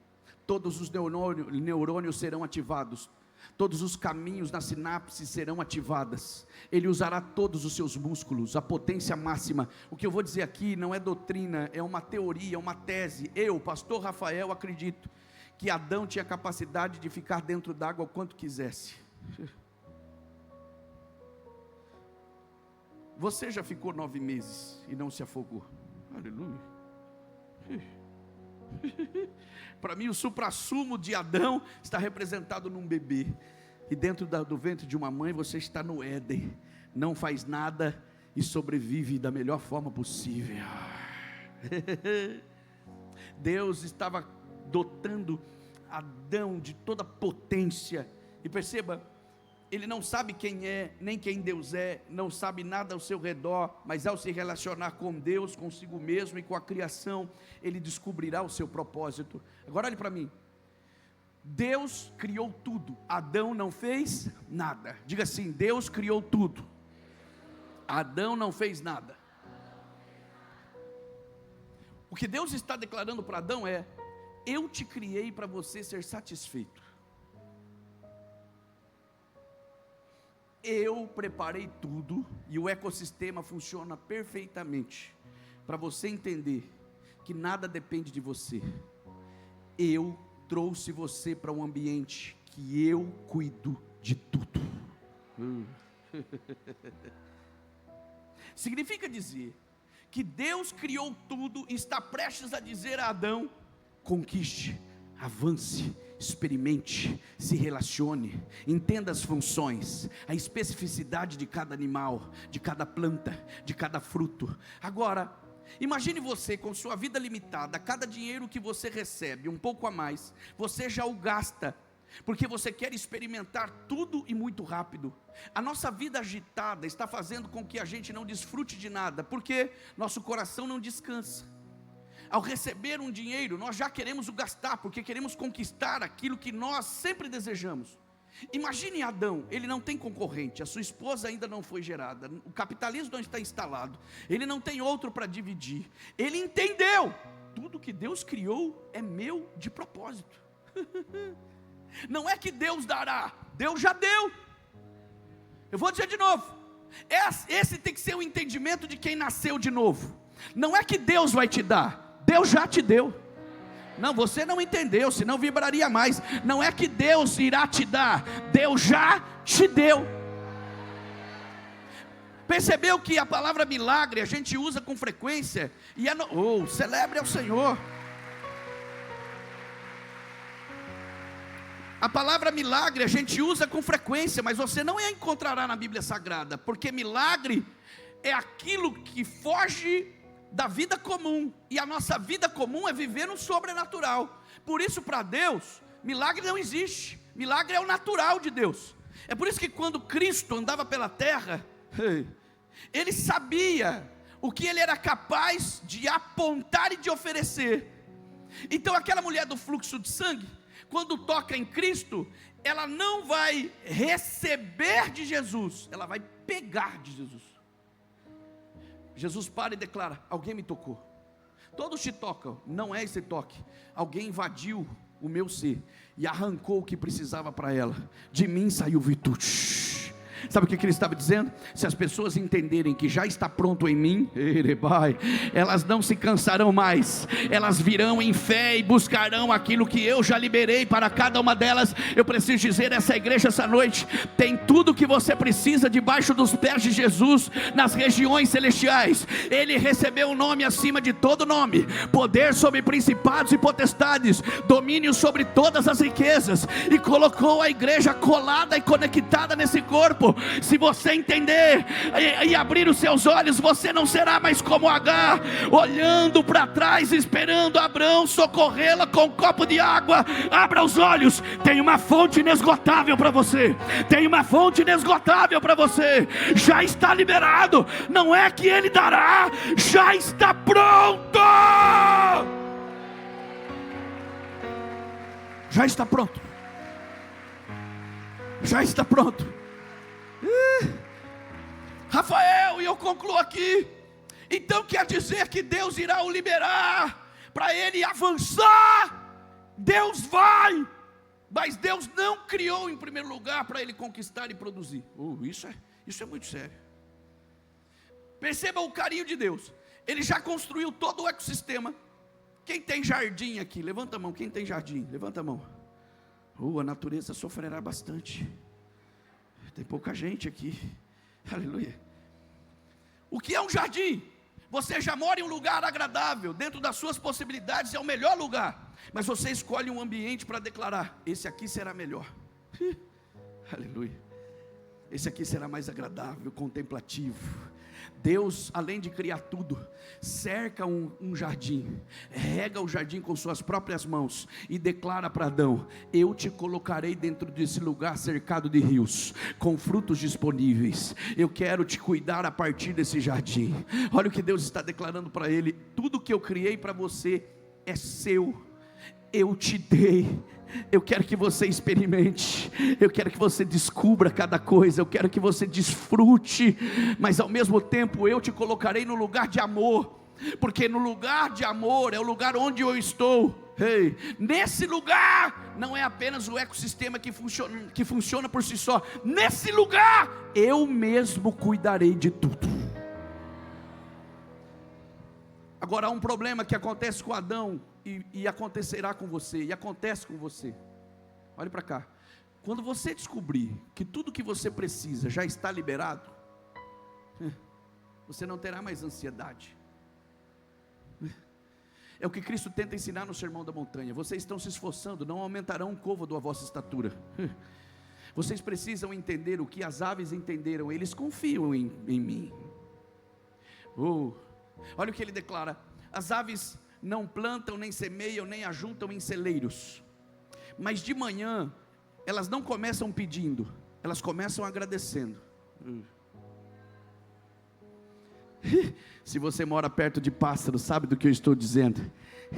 Todos os neurônios serão ativados. Todos os caminhos na sinapse serão ativadas. Ele usará todos os seus músculos, a potência máxima. O que eu vou dizer aqui não é doutrina, é uma teoria, é uma tese. Eu, pastor Rafael, acredito que Adão tinha capacidade de ficar dentro d'água o quanto quisesse. Você já ficou 9 meses e não se afogou? Aleluia. Para mim o suprassumo de Adão está representado num bebê. E dentro do ventre de uma mãe você está no Éden, não faz nada e sobrevive da melhor forma possível. Deus estava dotando Adão de toda potência. E perceba, ele não sabe quem é, nem quem Deus é, não sabe nada ao seu redor, mas ao se relacionar com Deus, consigo mesmo e com a criação, ele descobrirá o seu propósito. Agora olhe para mim, Deus criou tudo, Adão não fez nada. Diga assim: Deus criou tudo, Adão não fez nada. O que Deus está declarando para Adão é: eu te criei para você ser satisfeito. Eu preparei tudo e o ecossistema funciona perfeitamente para você entender que nada depende de você. Eu trouxe você para um ambiente que eu cuido de tudo. Significa dizer que Deus criou tudo e está prestes a dizer a Adão: conquiste, avance, experimente, se relacione, entenda as funções, a especificidade de cada animal, de cada planta, de cada fruto. Agora, imagine você com sua vida limitada, cada dinheiro que você recebe, um pouco a mais, você já o gasta, porque você quer experimentar tudo e muito rápido. A nossa vida agitada está fazendo com que a gente não desfrute de nada, porque nosso coração não descansa. Ao receber um dinheiro, nós já queremos o gastar, porque queremos conquistar aquilo que nós sempre desejamos. Imagine Adão, ele não tem concorrente, a sua esposa ainda não foi gerada, o capitalismo não está instalado, ele não tem outro para dividir. Ele entendeu, tudo que Deus criou é meu de propósito. Não é que Deus dará, Deus já deu. Eu vou dizer de novo, esse tem que ser o entendimento de quem nasceu de novo. Não é que Deus vai te dar, Deus já te deu. Não, você não entendeu, senão vibraria mais. Não é que Deus irá te dar, Deus já te deu. Percebeu que a palavra milagre a gente usa com frequência, e celebre ao Senhor. A palavra milagre a gente usa com frequência, mas você não a encontrará na Bíblia Sagrada, porque milagre é aquilo que foge da vida comum, e a nossa vida comum é viver no sobrenatural. Por isso, para Deus, milagre não existe. Milagre é o natural de Deus. É por isso que quando Cristo andava pela terra, ele sabia o que ele era capaz de apontar e de oferecer. Então aquela mulher do fluxo de sangue, quando toca em Cristo, ela não vai receber de Jesus, ela vai pegar de Jesus. Jesus para e declara: alguém me tocou. Todos te tocam, não é esse toque. Alguém invadiu o meu ser e arrancou o que precisava para ela. De mim saiu virtude. Sabe o que ele estava dizendo? Se as pessoas entenderem que já está pronto em mim, elas não se cansarão mais, elas virão em fé e buscarão aquilo que eu já liberei para cada uma delas. Eu preciso dizer, essa igreja essa noite tem tudo o que você precisa debaixo dos pés de Jesus, nas regiões celestiais. Ele recebeu um nome acima de todo nome, poder sobre principados e potestades, domínio sobre todas as riquezas, e colocou a igreja colada e conectada nesse corpo. Se você entender e abrir os seus olhos, você não será mais como Agar, olhando para trás, esperando Abrão socorrê-la com um copo de água. Abra os olhos, tem uma fonte inesgotável para você, tem uma fonte inesgotável para você, já está liberado, não é que ele dará, já está pronto, já está pronto, já está pronto. Rafael, e eu concluo aqui. Então quer dizer que Deus irá o liberar para ele avançar? Deus vai, mas Deus não criou em primeiro lugar para ele conquistar e produzir. Isso é muito sério. Perceba o carinho de Deus. Ele já construiu todo o ecossistema. Quem tem jardim aqui? Levanta a mão. Quem tem jardim? Levanta a mão. A natureza sofrerá bastante. Tem pouca gente aqui. Aleluia. O que é um jardim? Você já mora em um lugar agradável, dentro das suas possibilidades é o melhor lugar, mas você escolhe um ambiente para declarar: esse aqui será melhor. Aleluia. Esse aqui será mais agradável, contemplativo. Deus, além de criar tudo, cerca um jardim, rega o jardim com suas próprias mãos e declara para Adão: eu te colocarei dentro desse lugar cercado de rios, com frutos disponíveis. Eu quero te cuidar a partir desse jardim. Olha o que Deus está declarando para ele: tudo que eu criei para você é seu, eu te dei. Eu quero que você experimente, eu quero que você descubra cada coisa, eu quero que você desfrute, mas ao mesmo tempo eu te colocarei no lugar de amor, porque no lugar de amor é o lugar onde eu estou. Hey, nesse lugar não é apenas o ecossistema que funciona por si só, nesse lugar eu mesmo cuidarei de tudo. Agora há um problema que acontece com Adão e acontecerá com você, e acontece com você. Olhe para cá. Quando você descobrir que tudo que você precisa já está liberado, você não terá mais ansiedade. É o que Cristo tenta ensinar no Sermão da Montanha: vocês estão se esforçando, não aumentarão um côvado a vossa estatura. Vocês precisam entender o que as aves entenderam, eles confiam em mim. Olha o que ele declara: as aves não plantam, nem semeiam, nem ajuntam em celeiros, mas de manhã elas não começam pedindo, elas começam agradecendo. Se você mora perto de pássaros, sabe do que eu estou dizendo.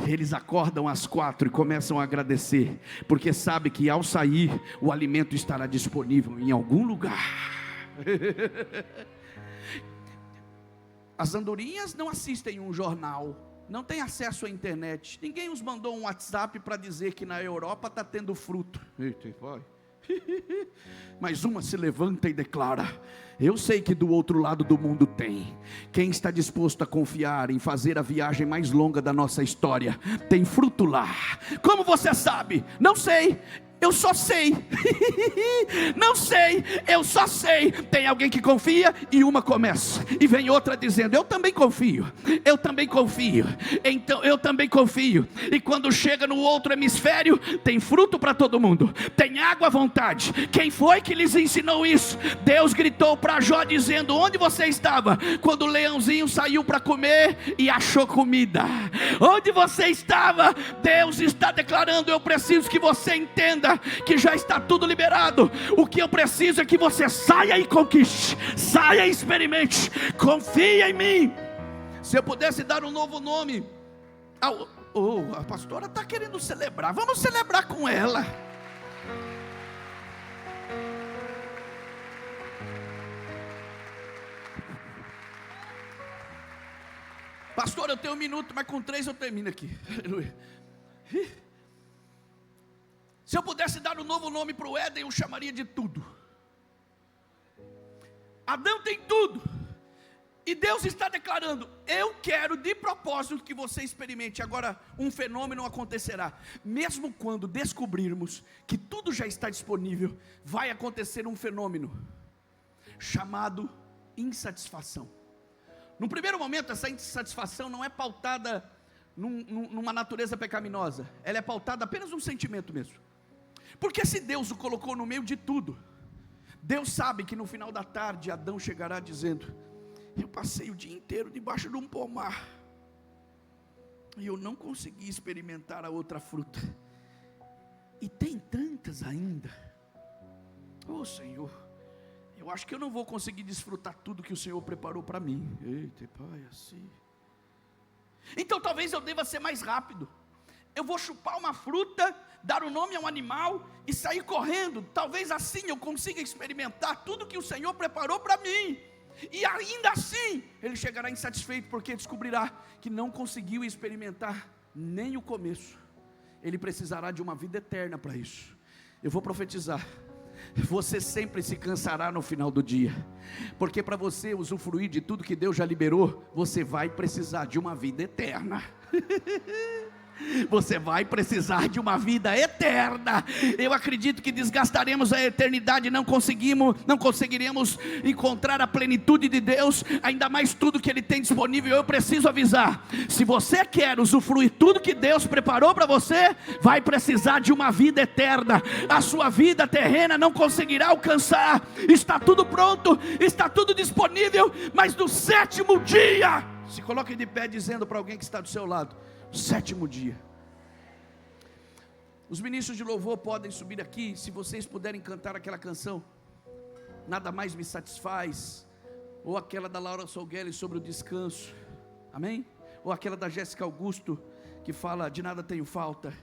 Eles acordam às 4 e começam a agradecer, porque sabe que ao sair o alimento estará disponível em algum lugar. As andorinhas não assistem um jornal, não têm acesso à internet. Ninguém os mandou um WhatsApp para dizer que na Europa está tendo fruto. Eita, vai. Mas uma se levanta e declara: eu sei que do outro lado do mundo tem. Quem está disposto a confiar em fazer a viagem mais longa da nossa história, tem fruto lá. Como você sabe? Não sei. Eu só sei. Não sei, eu só sei. Tem alguém que confia e uma começa, e vem outra dizendo: eu também confio, eu também confio, então eu também confio. E quando chega no outro hemisfério, tem fruto para todo mundo, tem água à vontade. Quem foi que lhes ensinou isso? Deus gritou para Jó dizendo: onde você estava quando o leãozinho saiu para comer e achou comida? Onde você estava? Deus está declarando: eu preciso que você entenda que já está tudo liberado. O que eu preciso é que você saia e conquiste, saia e experimente, confia em mim. Se eu pudesse dar um novo nome a pastora está querendo celebrar, vamos celebrar com ela. Pastor, eu tenho 1 minuto, mas com 3 eu termino aqui. Aleluia. Se eu pudesse dar um novo nome para o Éden, eu chamaria de tudo. Adão tem tudo, e Deus está declarando: eu quero de propósito que você experimente. Agora, um fenômeno acontecerá. Mesmo quando descobrirmos que tudo já está disponível, vai acontecer um fenômeno chamado insatisfação. No primeiro momento, essa insatisfação não é pautada numa natureza pecaminosa, ela é pautada apenas num sentimento mesmo. Porque se Deus o colocou no meio de tudo, Deus sabe que no final da tarde Adão chegará dizendo: eu passei o dia inteiro debaixo de um pomar e eu não consegui experimentar a outra fruta, e tem tantas ainda. Oh Senhor, eu acho que eu não vou conseguir desfrutar tudo que o Senhor preparou para mim. Eita, pai, assim. Então talvez eu deva ser mais rápido. Eu vou chupar uma fruta, dar o nome a um animal e sair correndo. Talvez assim eu consiga experimentar tudo que o Senhor preparou para mim. E ainda assim ele chegará insatisfeito, porque descobrirá que não conseguiu experimentar nem o começo. Ele precisará de uma vida eterna para isso. Eu vou profetizar: você sempre se cansará no final do dia, porque para você usufruir de tudo que Deus já liberou, você vai precisar de uma vida eterna. Você vai precisar de uma vida eterna. Eu acredito que desgastaremos a eternidade, não conseguiremos encontrar a plenitude de Deus, ainda mais tudo que Ele tem disponível. Eu preciso avisar: se você quer usufruir tudo que Deus preparou para você, vai precisar de uma vida eterna. A sua vida terrena não conseguirá alcançar. Está tudo pronto, está tudo disponível, mas no sétimo dia, se coloque de pé dizendo para alguém que está do seu lado: sétimo dia. Os ministros de louvor podem subir aqui. Se vocês puderem cantar aquela canção, Nada Mais Me Satisfaz, ou aquela da Laura Solgueli sobre o descanso, amém? Ou aquela da Jéssica Augusto, que fala De Nada Tenho Falta.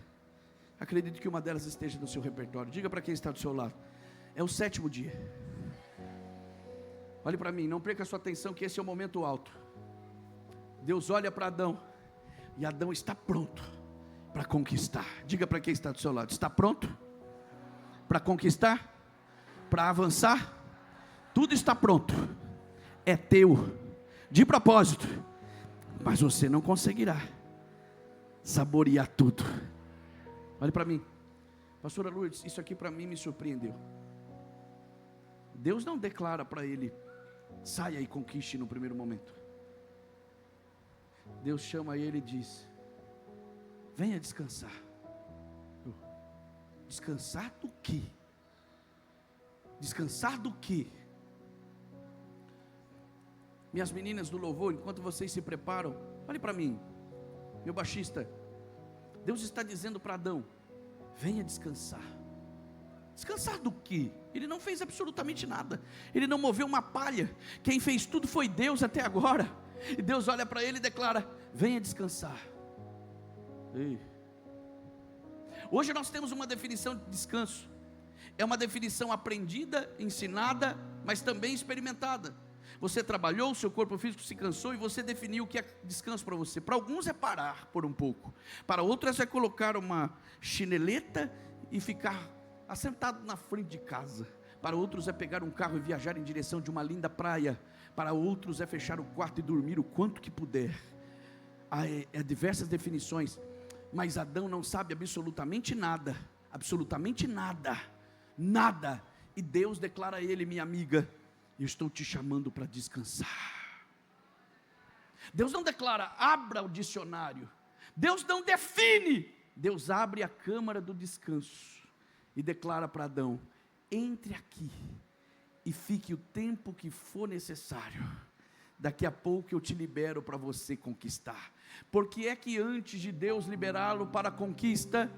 Acredito que uma delas esteja no seu repertório. Diga para quem está do seu lado: é o sétimo dia. Olhe para mim, não perca a sua atenção, que esse é o momento alto. Deus olha para Adão, e Adão está pronto para conquistar. Diga para quem está do seu lado: está pronto para conquistar, para avançar? Tudo está pronto, é teu, de propósito, mas você não conseguirá saborear tudo. Olhe para mim, pastora Lourdes, isso aqui para mim me surpreendeu. Deus não declara para ele: saia e conquiste no primeiro momento. Deus chama ele e diz: venha descansar. Descansar do quê? Descansar do quê? Minhas meninas do louvor, enquanto vocês se preparam, olhe para mim, meu baixista. Deus está dizendo para Adão: venha descansar. Descansar do quê? Ele não fez absolutamente nada. Ele não moveu uma palha. Quem fez tudo foi Deus até agora. E Deus olha para ele e declara: venha descansar. Ei. Hoje nós temos uma definição de descanso. É uma definição aprendida, ensinada, mas também experimentada. Você trabalhou, o seu corpo físico se cansou e você definiu o que é descanso para você. Para alguns é parar por um pouco. Para outros é colocar uma chineleta e ficar assentado na frente de casa. Para outros é pegar um carro e viajar em direção de uma linda praia. Para outros é fechar o quarto e dormir o quanto que puder. Há diversas definições, mas Adão não sabe absolutamente nada, nada, e Deus declara a ele: minha amiga, eu estou te chamando para descansar. Deus não declara: abra o dicionário. Deus não define. Deus abre a câmara do descanso e declara para Adão: entre aqui e fique o tempo que for necessário. Daqui a pouco eu te libero para você conquistar. Porque é que antes de Deus liberá-lo para a conquista,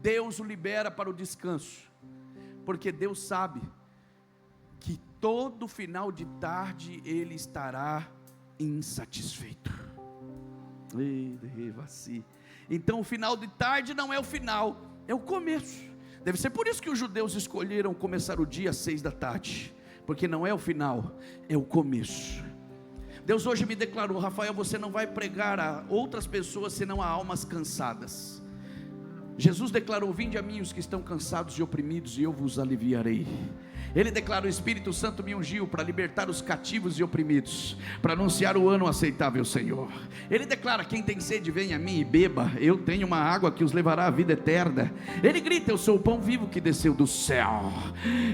Deus o libera para o descanso? Porque Deus sabe que todo final de tarde ele estará insatisfeito. Então o final de tarde não é o final, é o começo. Deve ser por isso que os judeus escolheram começar o dia às 6 da tarde, porque não é o final, é o começo. Deus hoje me declarou: Rafael, você não vai pregar a outras pessoas senão a almas cansadas. Jesus declarou: vinde a mim os que estão cansados e oprimidos, e eu vos aliviarei. Ele declarou: o Espírito Santo me ungiu para libertar os cativos e oprimidos, para anunciar o ano aceitável, Senhor. Ele declara: quem tem sede, venha a mim e beba, eu tenho uma água que os levará à vida eterna. Ele grita: eu sou o pão vivo que desceu do céu.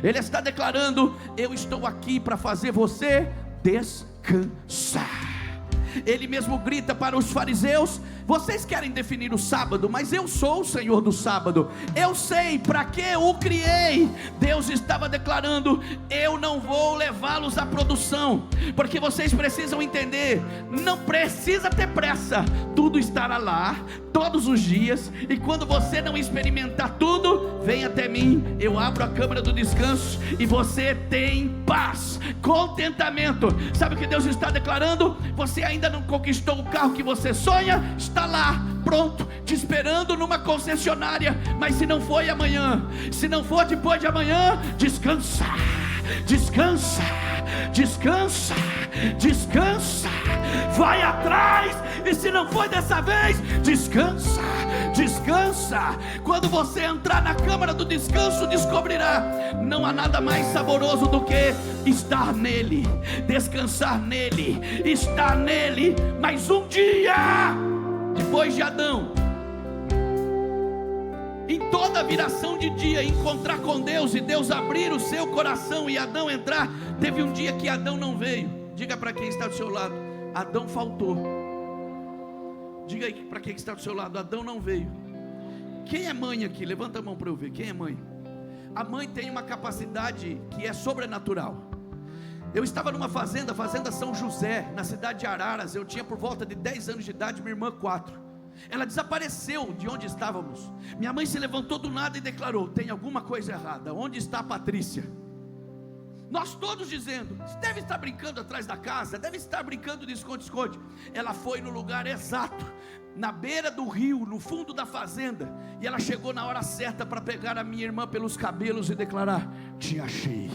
Ele está declarando: eu estou aqui para fazer você descansar. Ele mesmo grita para os fariseus: vocês querem definir o sábado, mas eu sou o Senhor do sábado, eu sei para que o criei. Deus estava declarando: eu não vou levá-los à produção, porque vocês precisam entender, não precisa ter pressa, tudo estará lá, todos os dias, e quando você não experimentar tudo, vem até mim, eu abro a câmara do descanso, e você tem paz, contentamento. Sabe o que Deus está declarando? Você ainda não conquistou o carro que você sonha, está lá, pronto, te esperando numa concessionária, mas se não foi amanhã, se não for depois de amanhã, descansa, descansa, descansa, descansa, vai atrás, e se não foi dessa vez, descansa, descansa. Quando você entrar na câmara do descanso, descobrirá: não há nada mais saboroso do que estar nele, descansar nele, estar nele. Mas um dia, depois de Adão, toda viração de dia, encontrar com Deus e Deus abrir o seu coração e Adão entrar. Teve um dia que Adão não veio. Diga para quem está do seu lado: Adão faltou. Diga aí para quem está do seu lado: Adão não veio. Quem é mãe aqui? Levanta a mão para eu ver. Quem é mãe? A mãe tem uma capacidade que é sobrenatural. Eu estava numa fazenda, Fazenda São José, na cidade de Araras. Eu tinha por volta de 10 anos de idade, minha irmã 4. Ela desapareceu de onde estávamos. Minha mãe se levantou do nada e declarou: tem alguma coisa errada, onde está a Patrícia? Nós todos dizendo: deve estar brincando atrás da casa, deve estar brincando de esconde-esconde. Ela foi no lugar exato, na beira do rio, no fundo da fazenda, e ela chegou na hora certa para pegar a minha irmã pelos cabelos e declarar: te achei.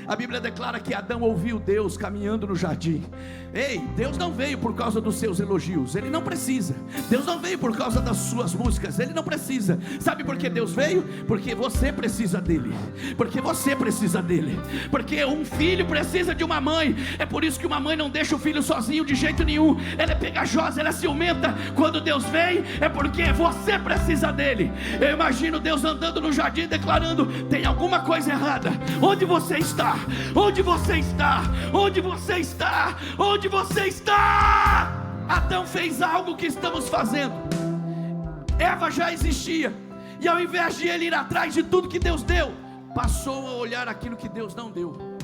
A Bíblia declara que Adão ouviu Deus caminhando no jardim. Ei, Deus não veio por causa dos seus elogios, Ele não precisa. Deus não veio por causa das suas músicas, Ele não precisa. Sabe por que Deus veio? Porque você precisa dEle. Porque você precisa dEle. Porque um filho precisa de uma mãe. É por isso que uma mãe não deixa o filho sozinho de jeito nenhum. Ela é pegajosa, ela é ciumenta. Quando Deus vem, é porque você precisa dEle. Eu imagino Deus andando no jardim declarando: tem alguma coisa errada. Onde você está? Onde você está? Onde você está? Onde você está? Adão fez algo que estamos fazendo. Eva já existia, e ao invés de ele ir atrás de tudo que Deus deu, passou a olhar aquilo que Deus não deu.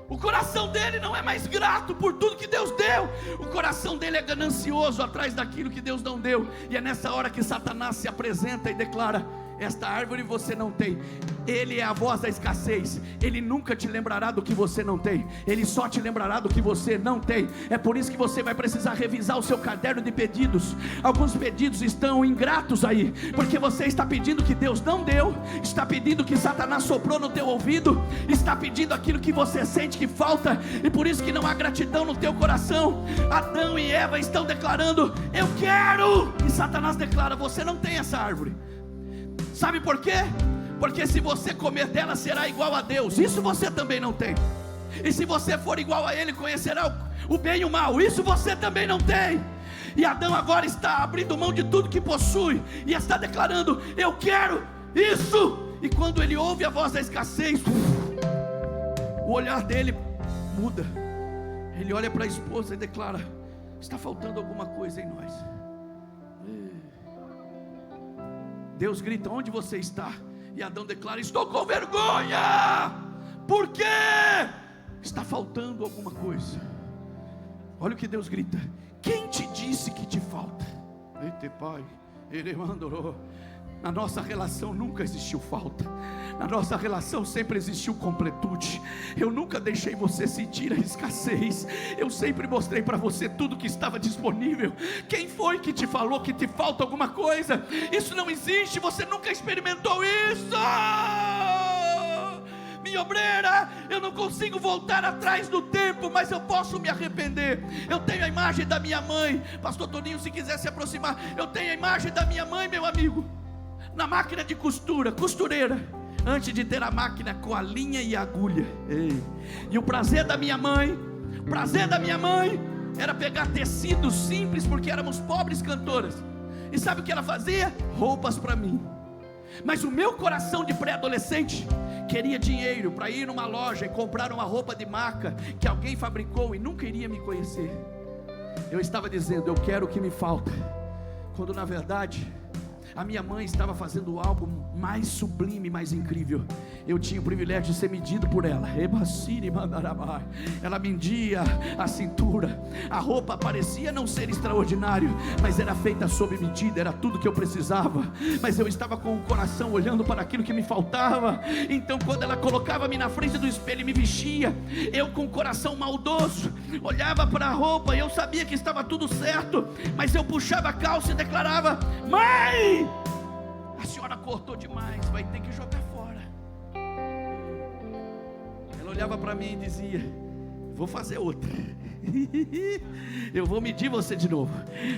O coração dele não é mais grato por tudo que Deus deu. O coração dele é ganancioso atrás daquilo que Deus não deu. E é nessa hora que Satanás se apresenta e declara: esta árvore você não tem. Ele é a voz da escassez. Ele nunca te lembrará do que você não tem. Ele só te lembrará do que você não tem. É por isso que você vai precisar revisar o seu caderno de pedidos. Alguns pedidos estão ingratos aí, porque você está pedindo que Deus não deu, está pedindo que Satanás soprou no teu ouvido, está pedindo aquilo que você sente que falta, e por isso que não há gratidão no teu coração. Adão e Eva estão declarando: eu quero, e Satanás declara: você não tem essa árvore. Sabe por quê? Porque se você comer dela, será igual a Deus. Isso você também não tem. E se você for igual a Ele, conhecerá o bem e o mal. Isso você também não tem. E Adão agora está abrindo mão de tudo que possui, e está declarando: eu quero isso. E quando ele ouve a voz da escassez, o olhar dele muda. Ele olha para a esposa e declara: está faltando alguma coisa em nós. Deus grita: onde você está? E Adão declara: estou com vergonha. Por quê? Está faltando alguma coisa. Olha o que Deus grita: quem te disse que te falta? Eita, pai, ele mandou. Na nossa relação nunca existiu falta. Na nossa relação sempre existiu completude. Eu nunca deixei você sentir a escassez. Eu sempre mostrei para você tudo que estava disponível. Quem foi que te falou que te falta alguma coisa? Isso não existe, você nunca experimentou isso. Minha obreira, eu não consigo voltar atrás do tempo, mas eu posso me arrepender. Eu tenho a imagem da minha mãe. Pastor Toninho, se quiser se aproximar. Eu tenho a imagem da minha mãe, meu amigo, na máquina de costura, costureira, antes de ter a máquina com a linha e a agulha. E o prazer da minha mãe era pegar tecidos simples, porque éramos pobres cantoras. E sabe o que ela fazia? Roupas para mim. Mas o meu coração de pré-adolescente queria dinheiro para ir numa loja e comprar uma roupa de marca que alguém fabricou e nunca iria me conhecer. Eu estava dizendo: eu quero o que me falta, quando na verdade a minha mãe estava fazendo algo mais sublime, mais incrível. Eu tinha o privilégio de ser medido por ela. Ela media a cintura. A roupa parecia não ser extraordinário, mas era feita sob medida. Era tudo que eu precisava. Mas eu estava com o coração olhando para aquilo que me faltava. Então quando ela colocava-me na frente do espelho e me vestia, eu com o coração maldoso olhava para a roupa e eu sabia que estava tudo certo, mas eu puxava a calça e declarava: mãe, a senhora cortou demais, vai ter que jogar fora. Ela olhava para mim e dizia: vou fazer outra. Eu vou medir você de novo,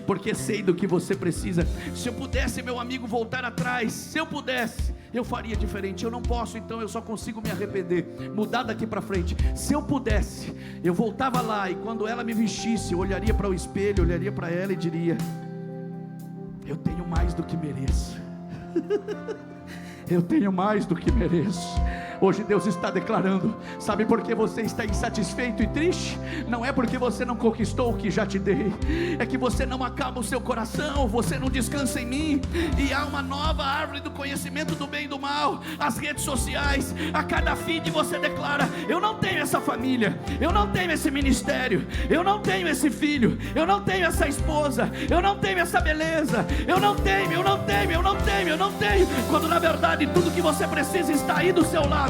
porque sei do que você precisa. Se eu pudesse, meu amigo, voltar atrás, se eu pudesse, eu faria diferente. Eu não posso, então eu só consigo me arrepender, mudar daqui para frente. Se eu pudesse, eu voltava lá, e quando ela me vestisse, eu olharia para o espelho, olharia para ela e diria: eu tenho mais do que mereço. Eu tenho mais do que mereço. Hoje Deus está declarando: sabe por que você está insatisfeito e triste? Não é porque você não conquistou o que já te dei, é que você não acalma o seu coração, você não descansa em mim. E há uma nova árvore do conhecimento do bem e do mal. As redes sociais, a cada feed você declara: eu não tenho essa família, eu não tenho esse ministério, eu não tenho esse filho, eu não tenho essa esposa, eu não tenho essa beleza, eu não tenho, eu não tenho, eu não tenho, eu não tenho. Quando na verdade tudo que você precisa está aí do seu lado.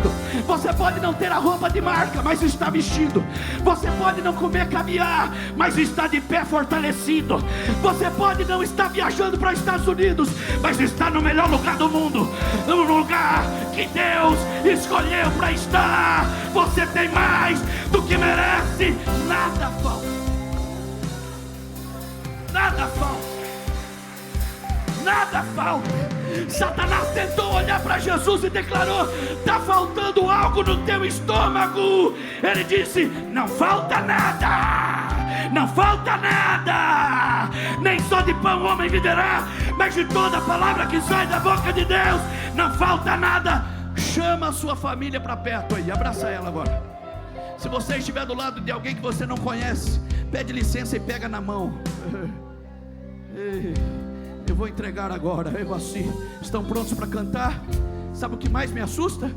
Você pode não ter a roupa de marca, mas está vestido. Você pode não comer caviar, mas está de pé fortalecido. Você pode não estar viajando para os Estados Unidos, mas está no melhor lugar do mundo, no lugar que Deus escolheu para estar. Você tem mais do que merece. Nada falta. Nada falta. Nada falta. Satanás tentou olhar para Jesus e declarou: está faltando algo no teu estômago. Ele disse: não falta nada, não falta nada. Nem só de pão o homem viverá, mas de toda palavra que sai da boca de Deus. Não falta nada. Chama a sua família para perto aí, abraça ela agora. Se você estiver do lado de alguém que você não conhece, pede licença e pega na mão. Eu vou entregar agora. Estão prontos para cantar? Sabe o que mais me assusta?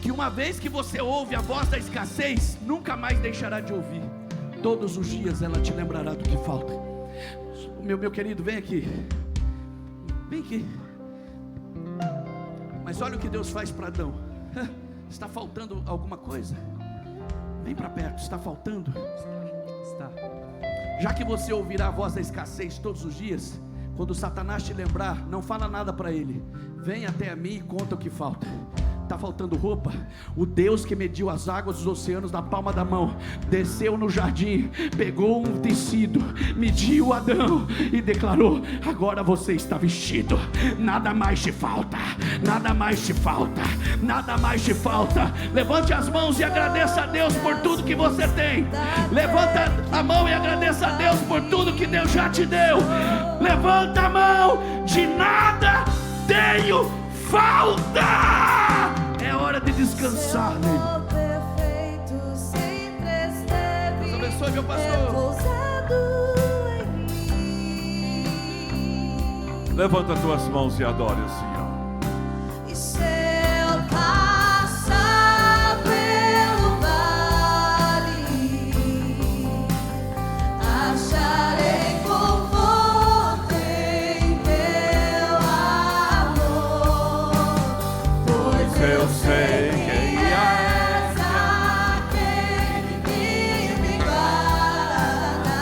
Que uma vez que você ouve a voz da escassez, nunca mais deixará de ouvir. Todos os dias ela te lembrará do que falta. Meu querido, vem aqui. Vem aqui. Mas olha o que Deus faz para Adão. Está faltando alguma coisa? Vem para perto. Está faltando? Está. Já que você ouvirá a voz da escassez todos os dias, quando Satanás te lembrar, não fala nada para ele. Vem até a mim e conta o que falta. Está faltando roupa? O Deus que mediu as águas dos oceanos na palma da mão, desceu no jardim, pegou um tecido, mediu Adão e declarou: agora você está vestido. Nada mais te falta. Nada mais te falta. Nada mais te falta. Levante as mãos e agradeça a Deus por tudo que você tem. Levanta a mão e agradeça a Deus por tudo que Deus já te deu. Levanta a mão. De nada tenho falta. É hora de descansar nele. Deus abençoe, meu pastor. Levanta as tuas mãos e adore o Senhor. Eu sei quem és, aquele que me guarda,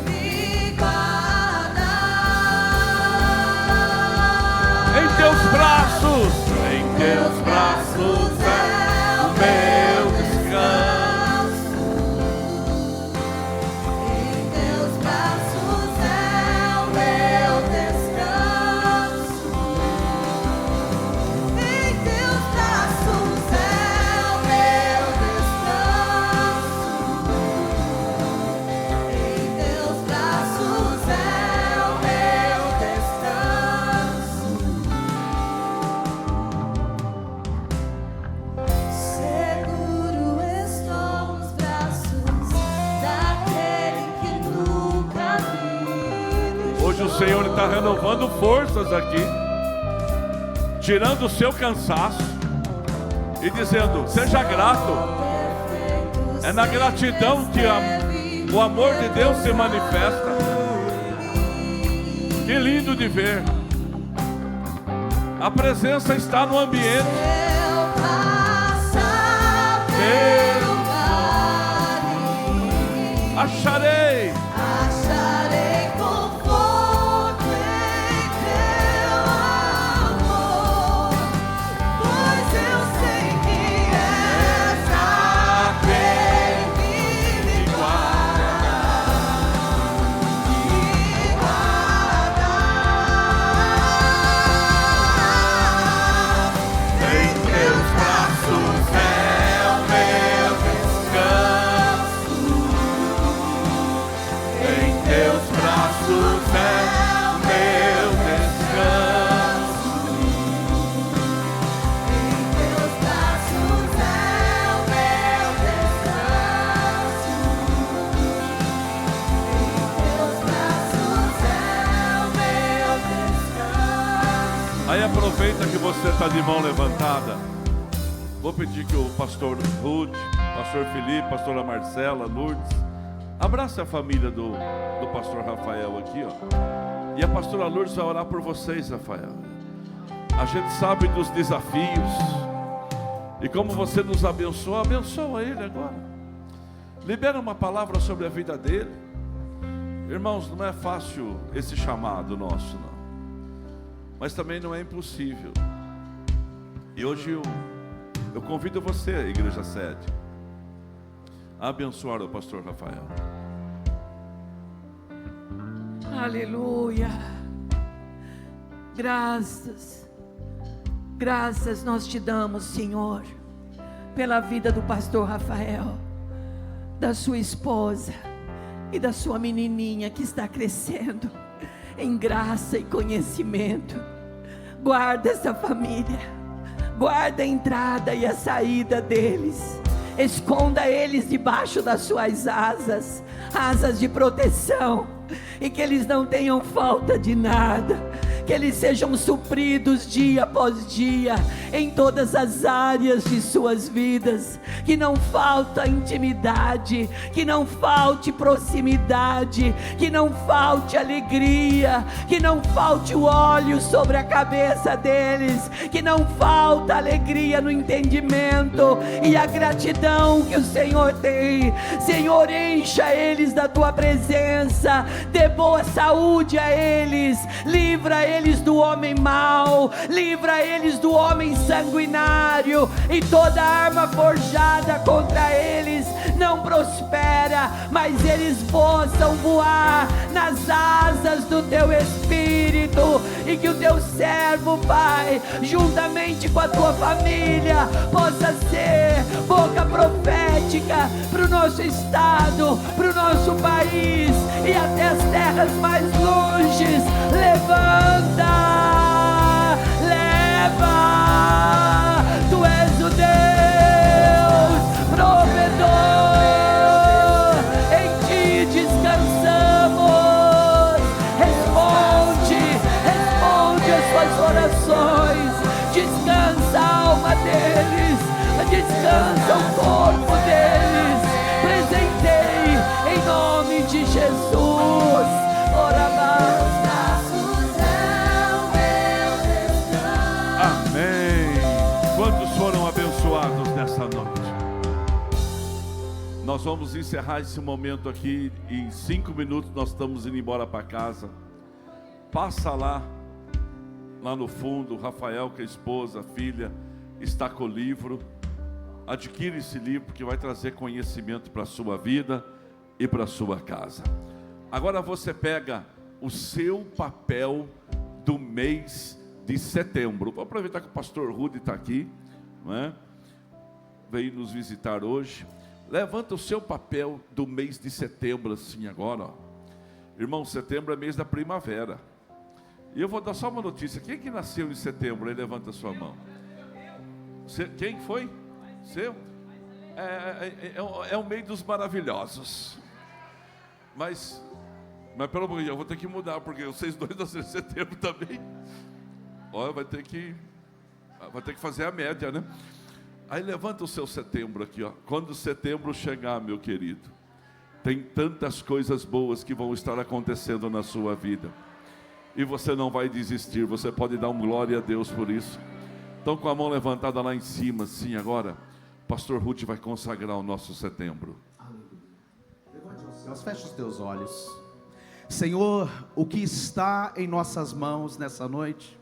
me guarda. Em teus braços é o meu descanso. Em teus braços é o meu descanso. Hoje o Senhor está renovando forças aqui, tirando o seu cansaço e dizendo: seja grato. É na gratidão que o amor de Deus se manifesta. Que lindo de ver. A presença está no ambiente. Acharei conforto em teu amor, pois eu sei que és aquele você está de mão levantada, vou pedir que o pastor Rude, pastor Felipe, pastora Marcela, Lourdes, abrace a família do pastor Rafael aqui, ó. E a pastora Lourdes vai orar por vocês, Rafael. A gente sabe dos desafios, e como você nos abençoa, abençoa ele agora. Libera uma palavra sobre a vida dele. Irmãos, não é fácil esse chamado nosso, não. Mas também não é impossível. E hoje eu convido você, Igreja Sede, a abençoar o pastor Rafael. Aleluia. Graças nós te damos, Senhor, pela vida do pastor Rafael, da sua esposa e da sua menininha que está crescendo em graça e conhecimento. Guarda essa família, guarda a entrada e a saída deles, esconda eles debaixo das suas asas, asas de proteção, e que eles não tenham falta de nada, que eles sejam supridos dia após dia, em todas as áreas de suas vidas, que não falta intimidade, que não falte proximidade, que não falte alegria, que não falte o óleo sobre a cabeça deles, que não falta alegria no entendimento e a gratidão que o Senhor tem. Senhor, encha eles da tua presença, dê boa saúde a eles, livra eles do homem mau, livra eles do homem sanguinário, e toda arma forjada contra eles não prospera, mas eles possam voar nas asas do teu Espírito, e que o teu servo, Pai, juntamente com a tua família, possa ser boca profética para o nosso estado, para o nosso país e até as terras mais longes. Levanta, tu és o Deus provedor, em ti descansamos. Responde as suas orações, descansa a alma deles, descansa o corpo deles. Presentei em nome de Jesus. Ora mais. Quantos foram abençoados nessa noite? Nós vamos encerrar esse momento aqui. Em 5 minutos nós estamos indo embora para casa. Passa lá no fundo, o Rafael, que é a esposa, a filha, está com o livro. Adquire esse livro que vai trazer conhecimento para a sua vida e para a sua casa. Agora você pega o seu papel do mês de setembro. Vou aproveitar que o pastor Rude está aqui, não é? Veio nos visitar hoje. Levanta o seu papel do mês de setembro assim agora, ó. Irmão, setembro é mês da primavera. E eu vou dar só uma notícia. Quem que nasceu em setembro? Aí levanta a sua mão. Quem foi? Seu? É o mês dos maravilhosos. Mas pelo amor de Deus, eu vou ter que mudar, porque vocês dois nasceram em setembro também. Olha, vai ter que fazer a média, né? Aí levanta o seu setembro aqui, ó. Quando setembro chegar, meu querido, tem tantas coisas boas que vão estar acontecendo na sua vida, e você não vai desistir. Você pode dar um glória a Deus por isso. Então, com a mão levantada lá em cima, assim agora, o pastor Ruth vai consagrar o nosso setembro. Levante os céus, feche os teus olhos. Senhor, o que está em nossas mãos nessa noite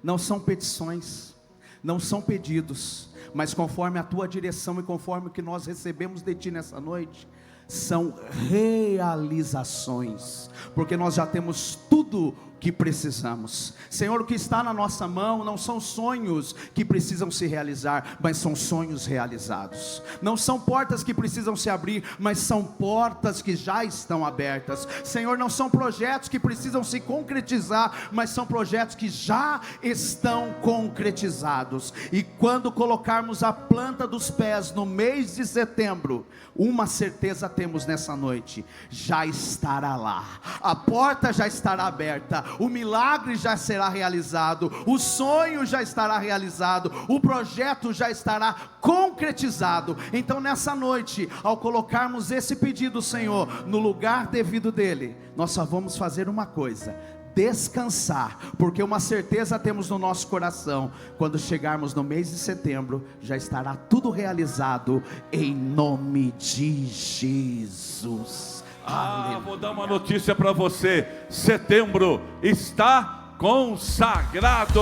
não são petições, não são pedidos, mas conforme a tua direção e conforme o que nós recebemos de ti nessa noite, são realizações, porque nós já temos tudo que precisamos. Senhor, o que está na nossa mão não são sonhos que precisam se realizar, mas são sonhos realizados. Não são portas que precisam se abrir, mas são portas que já estão abertas. Senhor, não são projetos que precisam se concretizar, mas são projetos que já estão concretizados. E quando colocarmos a planta dos pés no mês de setembro, uma certeza temos nessa noite: já estará lá, a porta já estará aberta, aberta, o milagre já será realizado, o sonho já estará realizado, o projeto já estará concretizado. Então nessa noite, ao colocarmos esse pedido, Senhor, no lugar devido dele, nós só vamos fazer uma coisa: descansar, porque uma certeza temos no nosso coração: quando chegarmos no mês de setembro, já estará tudo realizado, em nome de Jesus. Vou dar uma notícia para você: setembro está consagrado.